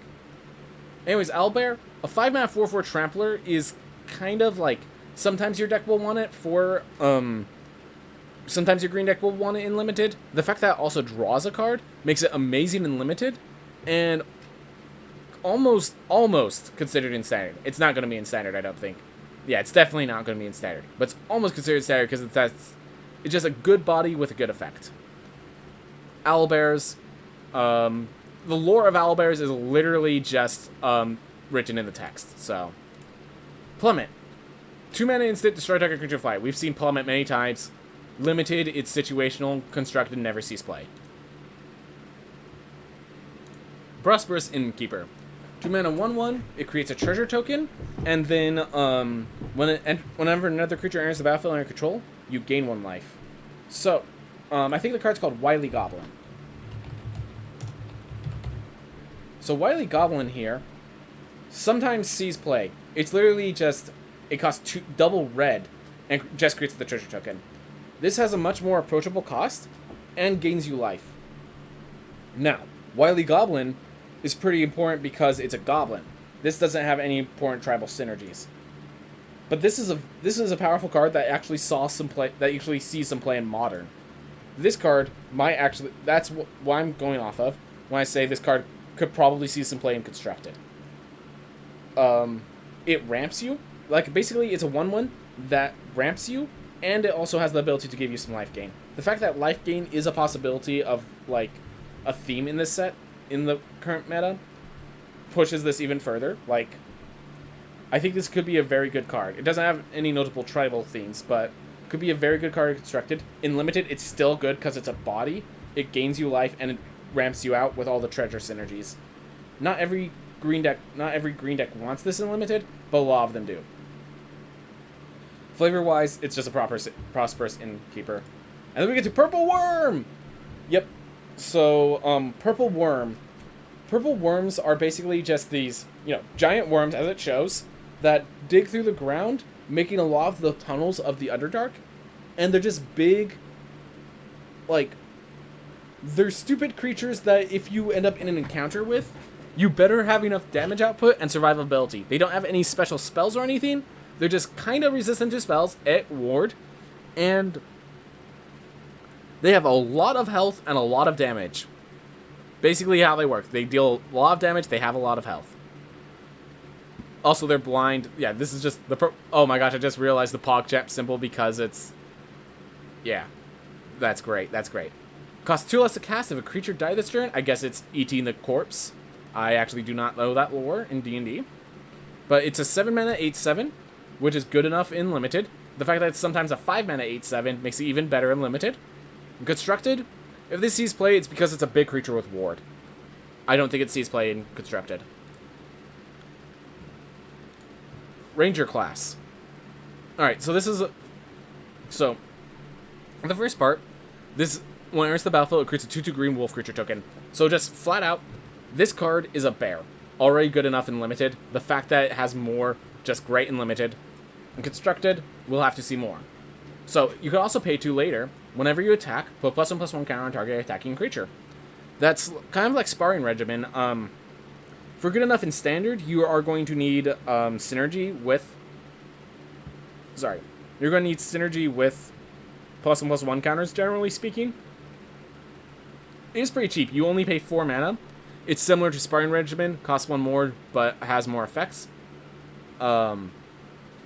Anyways, Owlbear, a 5 mana 4/4 Trampler is kind of like, sometimes your deck will want it for, sometimes your green deck will want it in Limited. The fact that it also draws a card makes it amazing in Limited, and almost considered in Standard. It's not going to be in Standard, I don't think. Yeah, it's definitely not going to be in Standard, but it's almost considered Standard because it's just a good body with a good effect. Owlbears, the lore of owlbears is literally just written in the text. So, Plummet. 2 mana instant, destroy target creature fly. We've seen Plummet many times. Limited, it's situational, constructed, never cease play. Prosperous Innkeeper. 2 mana 1/1, it creates a treasure token, and then whenever another creature enters the battlefield under control, you gain 1 life. So, I think the card's called Wily Goblin. So Wily Goblin here sometimes sees play. It's literally just, it costs double red and just creates the treasure token. This has a much more approachable cost and gains you life. Now, Wily Goblin is pretty important because it's a goblin. This doesn't have any important tribal synergies. But this is a powerful card that actually saw some play, that actually sees some play in Modern. This card might actually, that's what I'm going off of when I say this card could probably see some play in Constructed. It ramps you. Like, basically, it's a 1/1 that ramps you, and it also has the ability to give you some life gain. The fact that life gain is a possibility of, like, a theme in this set, in the current meta, pushes this even further. Like, I think this could be a very good card. It doesn't have any notable tribal themes, but could be a very good card Constructed. In Limited, it's still good because it's a body. It gains you life, and it ramps you out with all the treasure synergies. Not every green deck wants this in Limited, but a lot of them do. Flavor-wise, it's just a prosperous Innkeeper. And then we get to Purple Worm! Yep. So, Purple Worm. Purple Worms are basically just these, giant worms, as it shows, that dig through the ground, making a lot of the tunnels of the Underdark. And they're just big, they're stupid creatures that if you end up in an encounter with, you better have enough damage output and survivability. They don't have any special spells or anything. They're just kind of resistant to spells at ward, and they have a lot of health and a lot of damage. Basically how they work. They deal a lot of damage, they have a lot of health. Also, they're blind. Yeah, this is just the... oh my gosh, I just realized the PogChamp symbol because it's... yeah, that's great, that's great. Costs 2 less to cast if a creature died this turn. I guess it's eating the corpse. I actually do not know that lore in D&D. But it's a 7 mana 8/7, which is good enough in Limited. The fact that it's sometimes a 5 mana 8/7 makes it even better in Limited. In Constructed, if this sees play, it's because it's a big creature with ward. I don't think it sees play in Constructed. Ranger class. Alright, so this is... so, the first part, this... when it enters the battlefield, it creates a 2/2 green wolf creature token. So just flat out, this card is a bear. Already good enough in Limited. The fact that it has more, just great in Limited. In Constructed, we'll have to see more. So, you can also pay 2 later. Whenever you attack, put +1/+1 counter on target attacking creature. That's kind of like Sparring Regimen. For good enough in Standard, you are going to need synergy with... sorry. You're going to need synergy with +1/+1 counters, generally speaking. It is pretty cheap. You only pay 4 mana. It's similar to Sparring Regimen, costs 1 more, but has more effects. And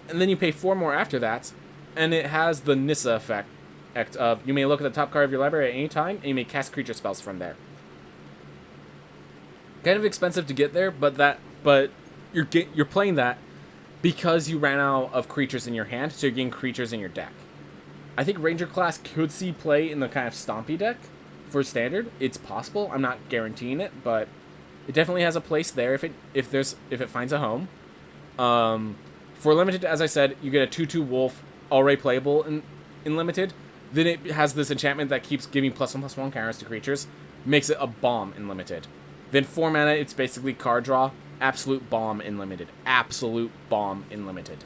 then you pay 4 more after that, and it has the Nissa effect of you may look at the top card of your library at any time, and you may cast creature spells from there. Kind of expensive to get there, but you're playing that because you ran out of creatures in your hand, so you're getting creatures in your deck. I think Ranger class could see play in the kind of Stompy deck. For Standard, it's possible. I'm not guaranteeing it, but it definitely has a place there if it finds a home. For Limited, as I said, you get a 2/2 wolf already playable in Limited. Then it has this enchantment that keeps giving +1/+1 counters to creatures, makes it a bomb in Limited. Then 4 mana, it's basically card draw, absolute bomb in Limited, absolute bomb in Limited.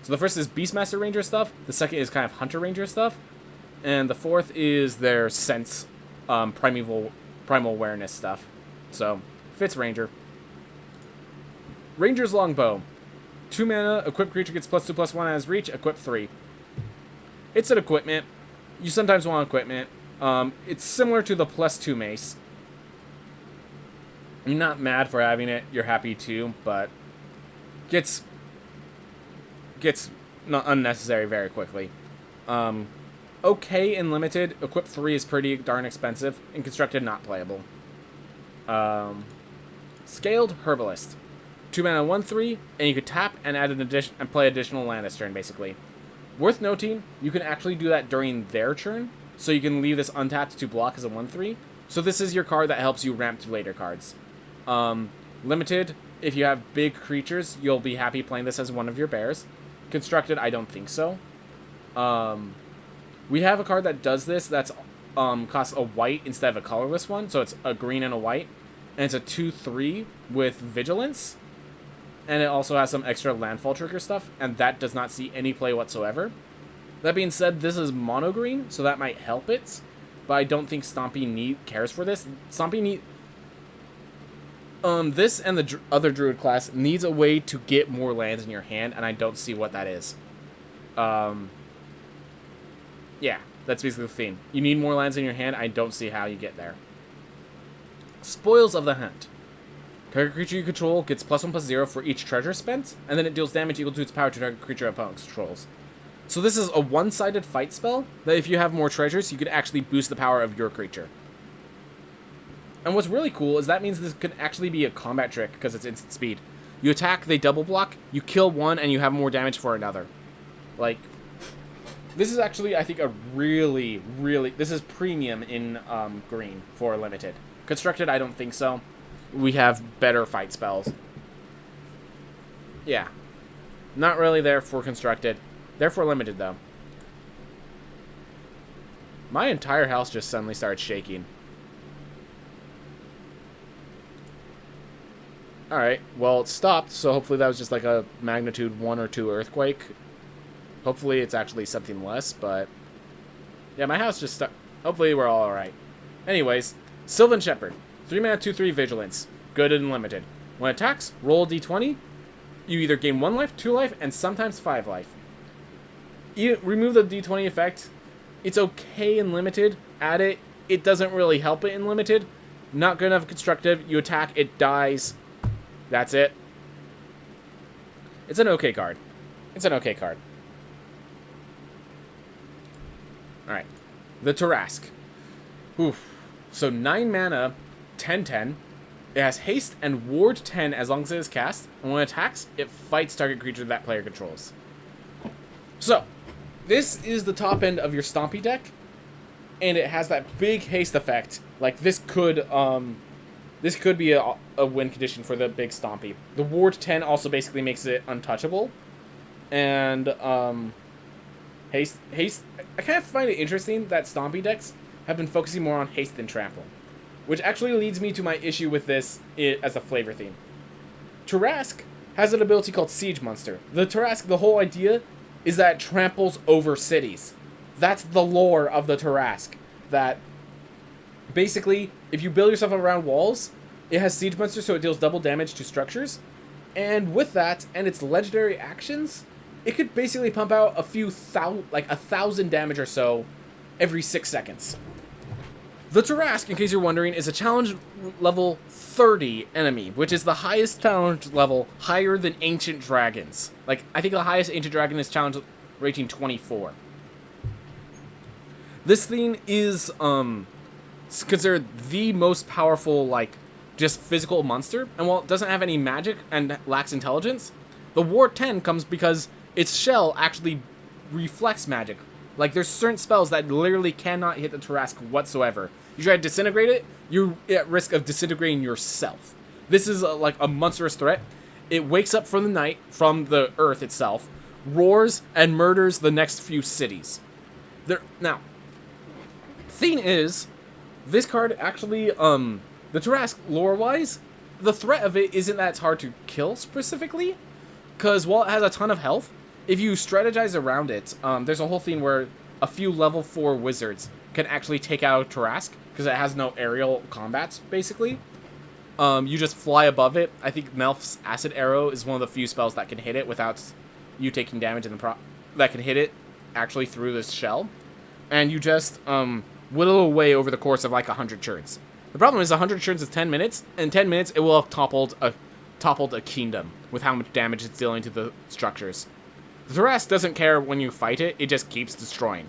So the first is Beastmaster Ranger stuff. The second is kind of Hunter Ranger stuff, and the fourth is their Sense. Primal awareness stuff. So, fits Ranger. Ranger's Longbow. 2 mana, equipped creature gets +2/+1 as reach, equip 3. It's an equipment. You sometimes want equipment. It's similar to the +2 mace. You're not mad for having it, you're happy too, but gets not unnecessary very quickly. Okay in Limited, equip 3 is pretty darn expensive. In Constructed, not playable. Scaled Herbalist. 2 mana 1/3, and you could tap and add an addition and play additional land this turn, basically. Worth noting, you can actually do that during their turn, so you can leave this untapped to block as a 1/3. So this is your card that helps you ramp to later cards. Limited, if you have big creatures, you'll be happy playing this as one of your bears. Constructed, I don't think so. We have a card that does this that's costs a white instead of a colorless one, so it's a green and a white, and it's a 2/3 with Vigilance, and it also has some extra landfall trigger stuff, and that does not see any play whatsoever. That being said, this is mono green, so that might help it, but I don't think Stompy cares for this. Stompy this and the other Druid class needs a way to get more lands in your hand, and I don't see what that is. Yeah, that's basically the theme. You need more lands in your hand, I don't see how you get there. Spoils of the Hunt. Target creature you control gets +1/+0 for each treasure spent, and then it deals damage equal to its power to target creature opponent controls. So this is a one-sided fight spell, that if you have more treasures, you could actually boost the power of your creature. And what's really cool is that means this could actually be a combat trick, because it's instant speed. You attack, they double block, you kill one, and you have more damage for another. Like, this is actually, I think, a really, this is premium in green for limited. Constructed, I don't think so. We have better fight spells. Yeah. Not really there for constructed. They're for limited, though. My entire house just suddenly started shaking. Alright, well, it stopped, so hopefully that was just like a magnitude 1 or 2 earthquake. Hopefully it's actually something less, but... yeah, my house just hopefully we're all alright. Anyways, Sylvan Shepherd. 3 mana, 2/3 Vigilance. Good and limited. When it attacks, roll a d20. You either gain 1 life, 2 life, and sometimes 5 life. You remove the d20 effect. It's okay in limited. Add it. It doesn't really help it in limited. Not good enough constructive. You attack, it dies. That's it. It's an okay card. It's an okay card. Alright. The Tarask. Oof. So 9 mana, 10/10. It has haste and ward 10 as long as it is cast. And when it attacks, it fights target creature that player controls. So, this is the top end of your Stompy deck. And it has that big haste effect. Like, this could be a win condition for the big Stompy. The ward 10 also basically makes it untouchable. And, haste, I kind of find it interesting that Stompy decks have been focusing more on haste than trample. Which actually leads me to my issue with this as a flavor theme. Tarask has an ability called Siege Monster. The Tarask, the whole idea is that it tramples over cities. That's the lore of the Tarask. That basically, if you build yourself around walls, it has Siege Monster, so it deals double damage to structures. And with that, and its legendary actions, it could basically pump out like 1,000 damage or so every 6 seconds. The Tarask, in case you're wondering, is a challenge level 30 enemy, which is the highest challenge level, higher than Ancient Dragons. Like, I think the highest Ancient Dragon is challenge rating 24. This thing is considered the most powerful, like, just physical monster, and while it doesn't have any magic and lacks intelligence, the Ward 10 comes because its shell actually reflects magic. Like, there's certain spells that literally cannot hit the Tarask whatsoever. You try to disintegrate it, you're at risk of disintegrating yourself. This is like a monstrous threat. It wakes up from the night, from the earth itself, roars, and murders the next few cities. Now, thing is, this card actually, the Tarask, lore-wise, the threat of it isn't that it's hard to kill specifically, because while it has a ton of health, if you strategize around it, there's a whole thing where a few level 4 wizards can actually take out Tarask, because it has no aerial combats, basically. You just fly above it. I think Melf's Acid Arrow is one of the few spells that can hit it without you taking damage that can hit it actually through this shell. And you just whittle away over the course of like 100 turns. The problem is 100 turns is 10 minutes, and in 10 minutes it will have toppled a kingdom with how much damage it's dealing to the structures. The Tarask doesn't care when you fight it, it just keeps destroying.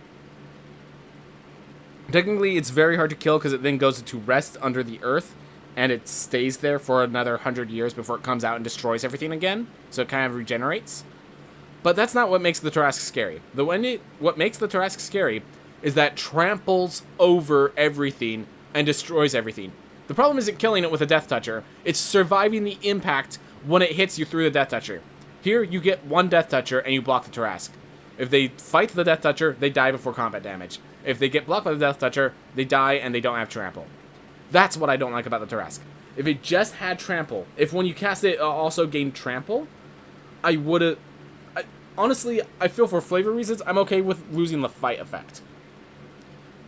Technically, it's very hard to kill because it then goes into rest under the earth, and it stays there for another 100 years before it comes out and destroys everything again, so it kind of regenerates. But that's not what makes the Tarrasque scary. What makes the Tarrasque scary is that tramples over everything and destroys everything. The problem isn't killing it with a Death Toucher, it's surviving the impact when it hits you through the Death Toucher. Here, you get one Death Toucher and you block the Tarrasque. If they fight the Death Toucher, they die before combat damage. If they get blocked by the Death Toucher, they die and they don't have Trample. That's what I don't like about the Tarrasque. If it just had Trample, if when you cast it also gained Trample, I would've... Honestly, I feel for flavor reasons, I'm okay with losing the fight effect.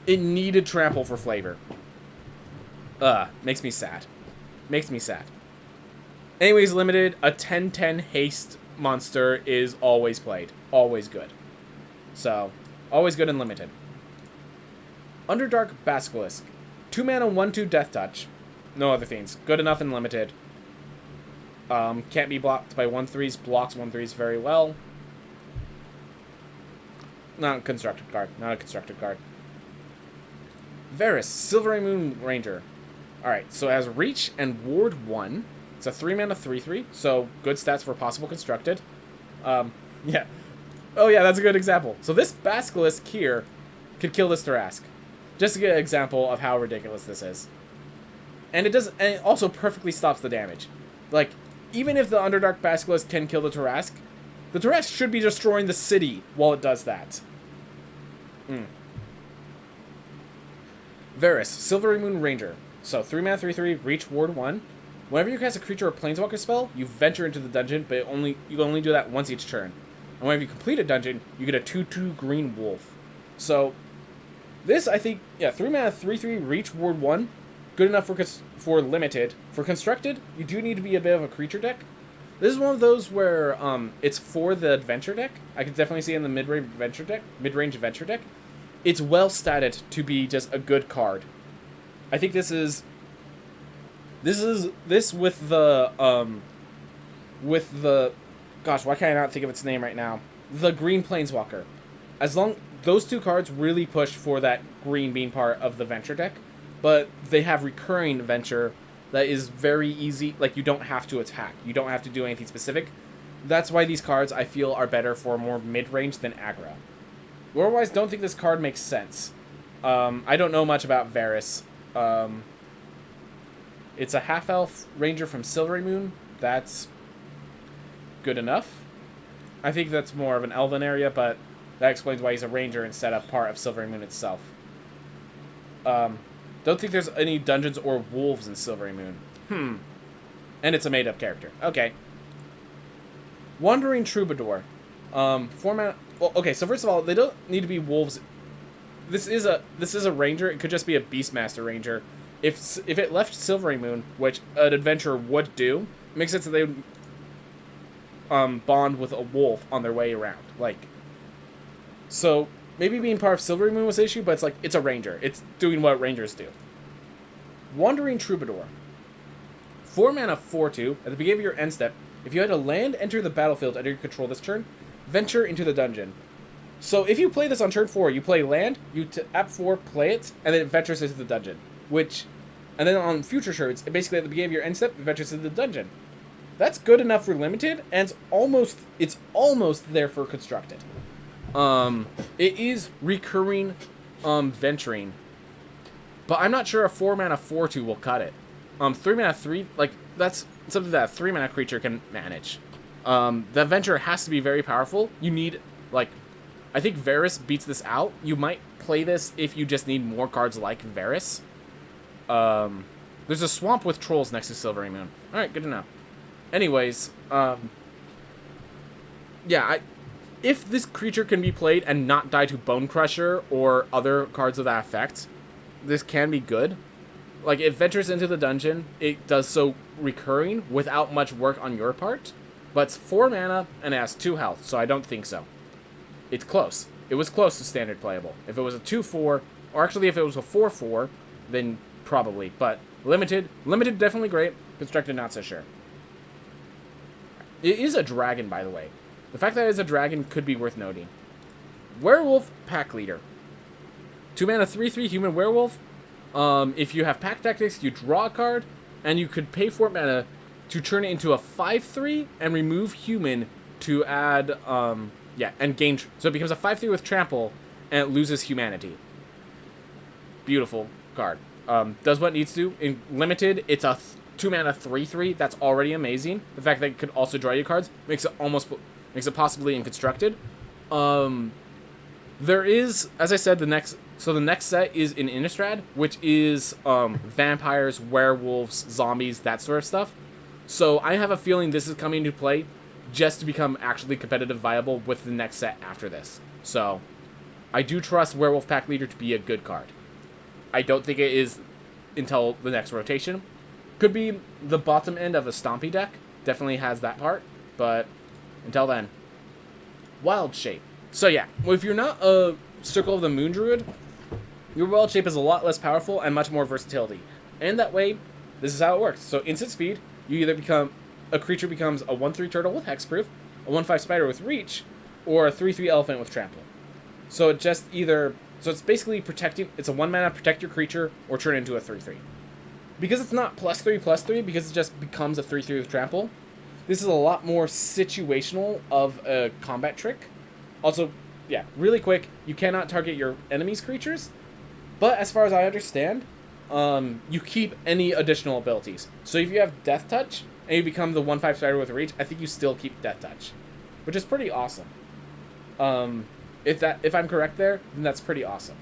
It needed Trample for flavor. Makes me sad. Makes me sad. Anyways, limited, a 10-10 haste monster is always played. Always good. So, always good and limited. Underdark Basilisk. 2 mana, 1/2 Death Touch. No other things. Good enough and limited. Can't be blocked by 1/3s. Blocks 1/3s very well. Not a constructed card. Not a constructed card. Varus, Silvery Moon Ranger. Alright, so it has Reach and Ward 1. It's a 3 mana 3/3, so good stats for possible constructed. Yeah. Oh yeah, that's a good example. So this Basilisk here could kill this Tarrasque. Just to get an example of how ridiculous this is. And it also perfectly stops the damage. Like, even if the Underdark Basilisk can kill the Tarrasque should be destroying the city while it does that. Varus, Silvery Moon Ranger. So 3 mana 3/3, Reach, Ward 1. Whenever you cast a creature or planeswalker spell, you venture into the dungeon, but you only do that once each turn. And whenever you complete a dungeon, you get a 2/2 green wolf. So this, I think, yeah, 3 mana 3/3, Reach, Ward 1. Good enough for limited. For constructed, you do need to be a bit of a creature deck. This is one of those where it's for the adventure deck. I can definitely see it in the mid-range adventure deck. It's well statted to be just a good card. I think this with the gosh, why can I not think of its name right now? The Green Planeswalker. Those two cards really push for that green being part of the venture deck, but they have recurring venture that is very easy. Like, you don't have to attack. You don't have to do anything specific. That's why these cards, I feel, are better for more mid-range than aggro. Lore-wise, don't think this card makes sense. I don't know much about Varus. It's a half-elf ranger from Silvery Moon. That's good enough. I think that's more of an elven area, but that explains why he's a ranger instead of part of Silvery Moon itself. Don't think there's any dungeons or wolves in Silvery Moon. And it's a made-up character. Okay. Wandering Troubadour. 4 mana... Well, okay, so first of all, they don't need to be wolves. This is a ranger. It could just be a Beastmaster Ranger. If it left Silvery Moon, which an adventurer would do, it makes sense that they would bond with a wolf on their way around. Like, so maybe being part of Silvery Moon was the issue, but it's like, it's a ranger. It's doing what rangers do. Wandering Troubadour. 4 mana 4/2. At the beginning of your end step, if you had a land enter the battlefield under your control this turn, venture into the dungeon. So if you play this on turn 4, you play land, you tap 4, play it, and then it ventures into the dungeon. And then on future turns, basically at the beginning of your end step, it ventures into the dungeon. That's good enough for limited, and it's almost there for constructed. It is recurring, venturing. But I'm not sure a 4 mana 4/2 will cut it. 3 mana 3, like, that's something that a 3 mana creature can manage. The venture has to be very powerful. You need, like, I think Varus beats this out. You might play this if you just need more cards like Varus. There's a swamp with trolls next to Silvery Moon. Alright, good to know. Anyways, yeah, if this creature can be played and not die to Bone Crusher or other cards of that effect, this can be good. Like, it ventures into the dungeon, it does so recurring without much work on your part, but it's 4 mana and it has 2 health, so I don't think so. It's close. It was close to standard playable. If it was a 2/4, or actually if it was a 4/4, then probably, but limited definitely great, constructed not so sure. It is a dragon, by the way. The fact that it is a dragon could be worth noting. Werewolf Pack Leader. 2 mana 3/3 human werewolf. If you have pack tactics, you draw a card. and you could pay 4 mana to turn it into a 5/3 and remove human to add, and gain. So it becomes a 5/3 with trample, and it loses humanity. Beautiful card. Does what it needs to. In limited, it's a 2 mana 3/3. That's already amazing. The fact that it could also draw you cards makes it possibly in constructed. There is, as I said, the next set is in Innistrad, which is vampires, werewolves, zombies, that sort of stuff. So I have a feeling this is coming into play just to become actually competitive viable with the next set after this. So I do trust Werewolf Pack Leader to be a good card. I don't think it is until the next rotation. Could be the bottom end of a Stompy deck. Definitely has that part. But until then. Wild Shape. So yeah, if you're not a Circle of the Moon Druid, your Wild Shape is a lot less powerful and much more versatility. And that way, this is how it works. So instant speed, you either become a creature becomes a 1/3 turtle with hexproof, a 1/5 spider with reach, or a 3/3 elephant with trample. So it just either it's basically protecting. It's a 1 mana protect your creature or turn it into a 3/3. Because it's not +3/+3, because it just becomes a 3/3 with trample. This is a lot more situational of a combat trick. Also, yeah, really quick, you cannot target your enemy's creatures, but as far as I understand, you keep any additional abilities. So if you have Death Touch and you become the 1/5 spider with reach, I think you still keep Death Touch, which is pretty awesome. If I'm correct there, then that's pretty awesome.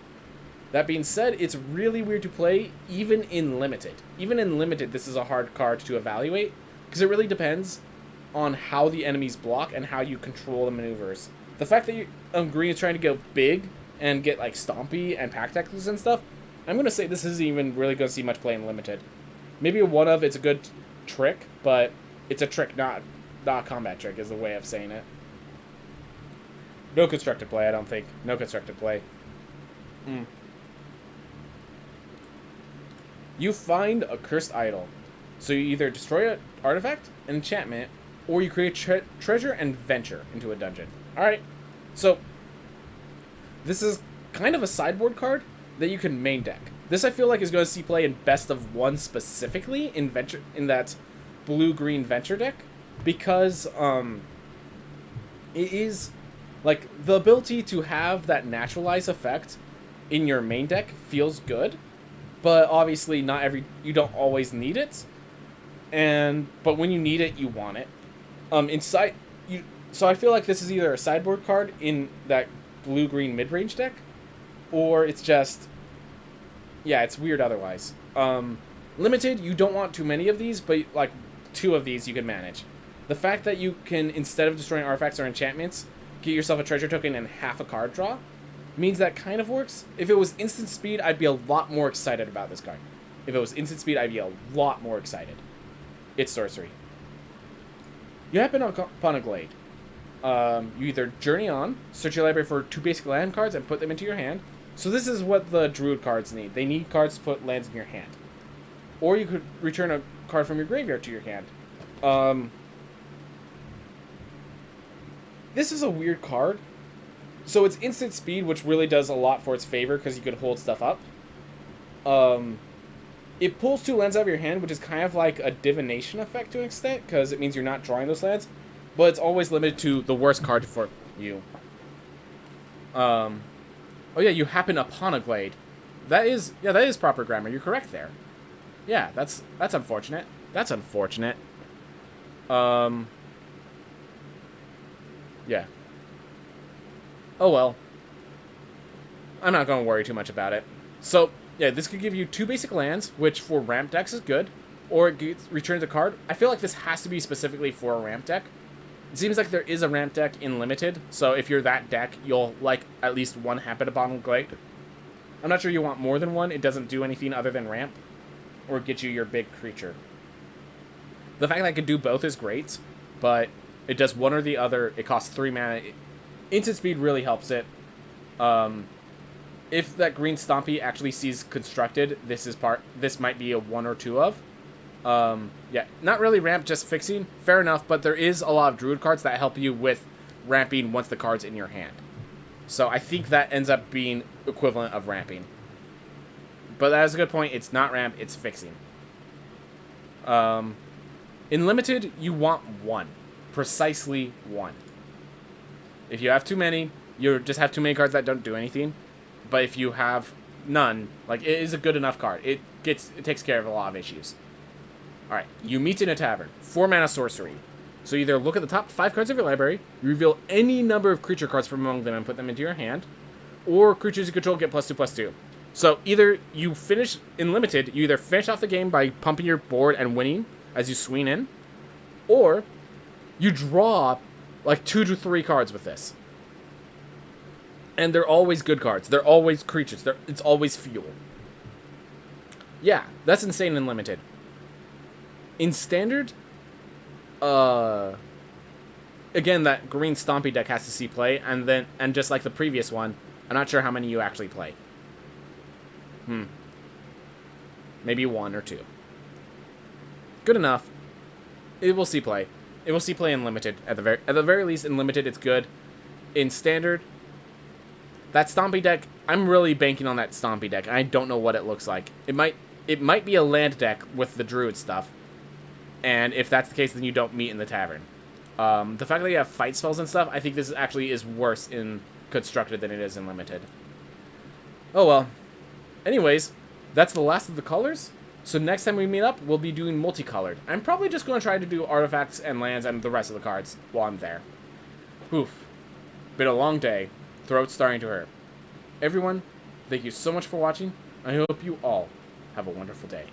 That being said, it's really weird to play even in limited. Even in limited, this is a hard card to evaluate because it really depends on how the enemies block and how you control the maneuvers. The fact that green is trying to go big and get like Stompy and Pack Tactics and stuff, I'm gonna say this isn't even really gonna see much play in limited. Maybe it's a good trick, but it's a trick, not a combat trick, is the way of saying it. No constructed play, I don't think. No constructed play. You find a cursed idol. So you either destroy an artifact, an enchantment, or you create treasure and venture into a dungeon. Alright, so this is kind of a sideboard card that you can main deck. This I feel like is going to see play in best of one specifically in that blue-green venture deck, because it is like the ability to have that naturalize effect in your main deck feels good, but obviously you don't always need it. But when you need it, you want it. So I feel like this is either a sideboard card in that blue-green mid-range deck, or it's just, yeah, it's weird otherwise. Limited, you don't want too many of these, but like 2 of these you can manage. The fact that you can, instead of destroying artifacts or enchantments, get yourself a treasure token and half a card draw means that kind of works. If it was instant speed, I'd be a lot more excited about this card. If it was instant speed, I'd be a lot more excited. It's sorcery. You happen upon a glade. You either journey on, search your library for 2 basic land cards, and put them into your hand. So this is what the druid cards need. They need cards to put lands in your hand. Or you could return a card from your graveyard to your hand. This is a weird card. So it's instant speed, which really does a lot for its favor because you could hold stuff up. It pulls 2 lands out of your hand, which is kind of like a divination effect to an extent, because it means you're not drawing those lands. But it's always limited to the worst card for you. Oh yeah, you happen upon a glade. That is proper grammar. You're correct there. Yeah, that's unfortunate. That's unfortunate. Yeah. Oh well. I'm not going to worry too much about it. So, yeah, this could give you 2 basic lands, which for ramp decks is good. Or it returns a card. I feel like this has to be specifically for a ramp deck. It seems like there is a ramp deck in Limited, so if you're that deck, you'll like at least 1 Happen Upon Glade. I'm not sure you want more than 1. It doesn't do anything other than ramp or get you your big creature. The fact that I can do both is great, but it does one or the other. It costs 3 mana. Instant speed really helps it. If that green Stompy actually sees constructed, this might be a 1 or 2 of. Yeah, not really ramp, just fixing. Fair enough, but there is a lot of druid cards that help you with ramping once the card's in your hand. So I think that ends up being equivalent of ramping. But that is a good point. It's not ramp, it's fixing. In limited, you want one. Precisely one. If you have too many, you just have too many cards that don't do anything. But if you have none, like, it is a good enough card. It takes care of a lot of issues. Alright, you meet in a tavern. 4 mana sorcery. So either look at the top 5 cards of your library, you reveal any number of creature cards from among them and put them into your hand, or creatures you control get +2/+2. So either you finish, in limited, you either finish off the game by pumping your board and winning as you swing in, or you draw like 2 to 3 cards with this. And they're always good cards. They're always creatures. It's always fuel. Yeah, that's insane in limited. In standard, again, that green Stompy deck has to see play, and just like the previous one, I'm not sure how many you actually play. Maybe 1 or 2. Good enough. It will see play. It will see play in limited. At the very least, in limited, it's good. In standard, that Stompy deck, I'm really banking on that Stompy deck. I don't know what it looks like. It might be a land deck with the Druid stuff. And if that's the case, then you don't meet in the tavern. The fact that you have fight spells and stuff, I think this actually is worse in constructed than it is in limited. Oh well. Anyways, that's the last of the colors. So next time we meet up, we'll be doing multicolored. I'm probably just going to try to do artifacts and lands and the rest of the cards while I'm there. Oof. Been a long day. Throat starting to hurt. Everyone, thank you so much for watching. I hope you all have a wonderful day.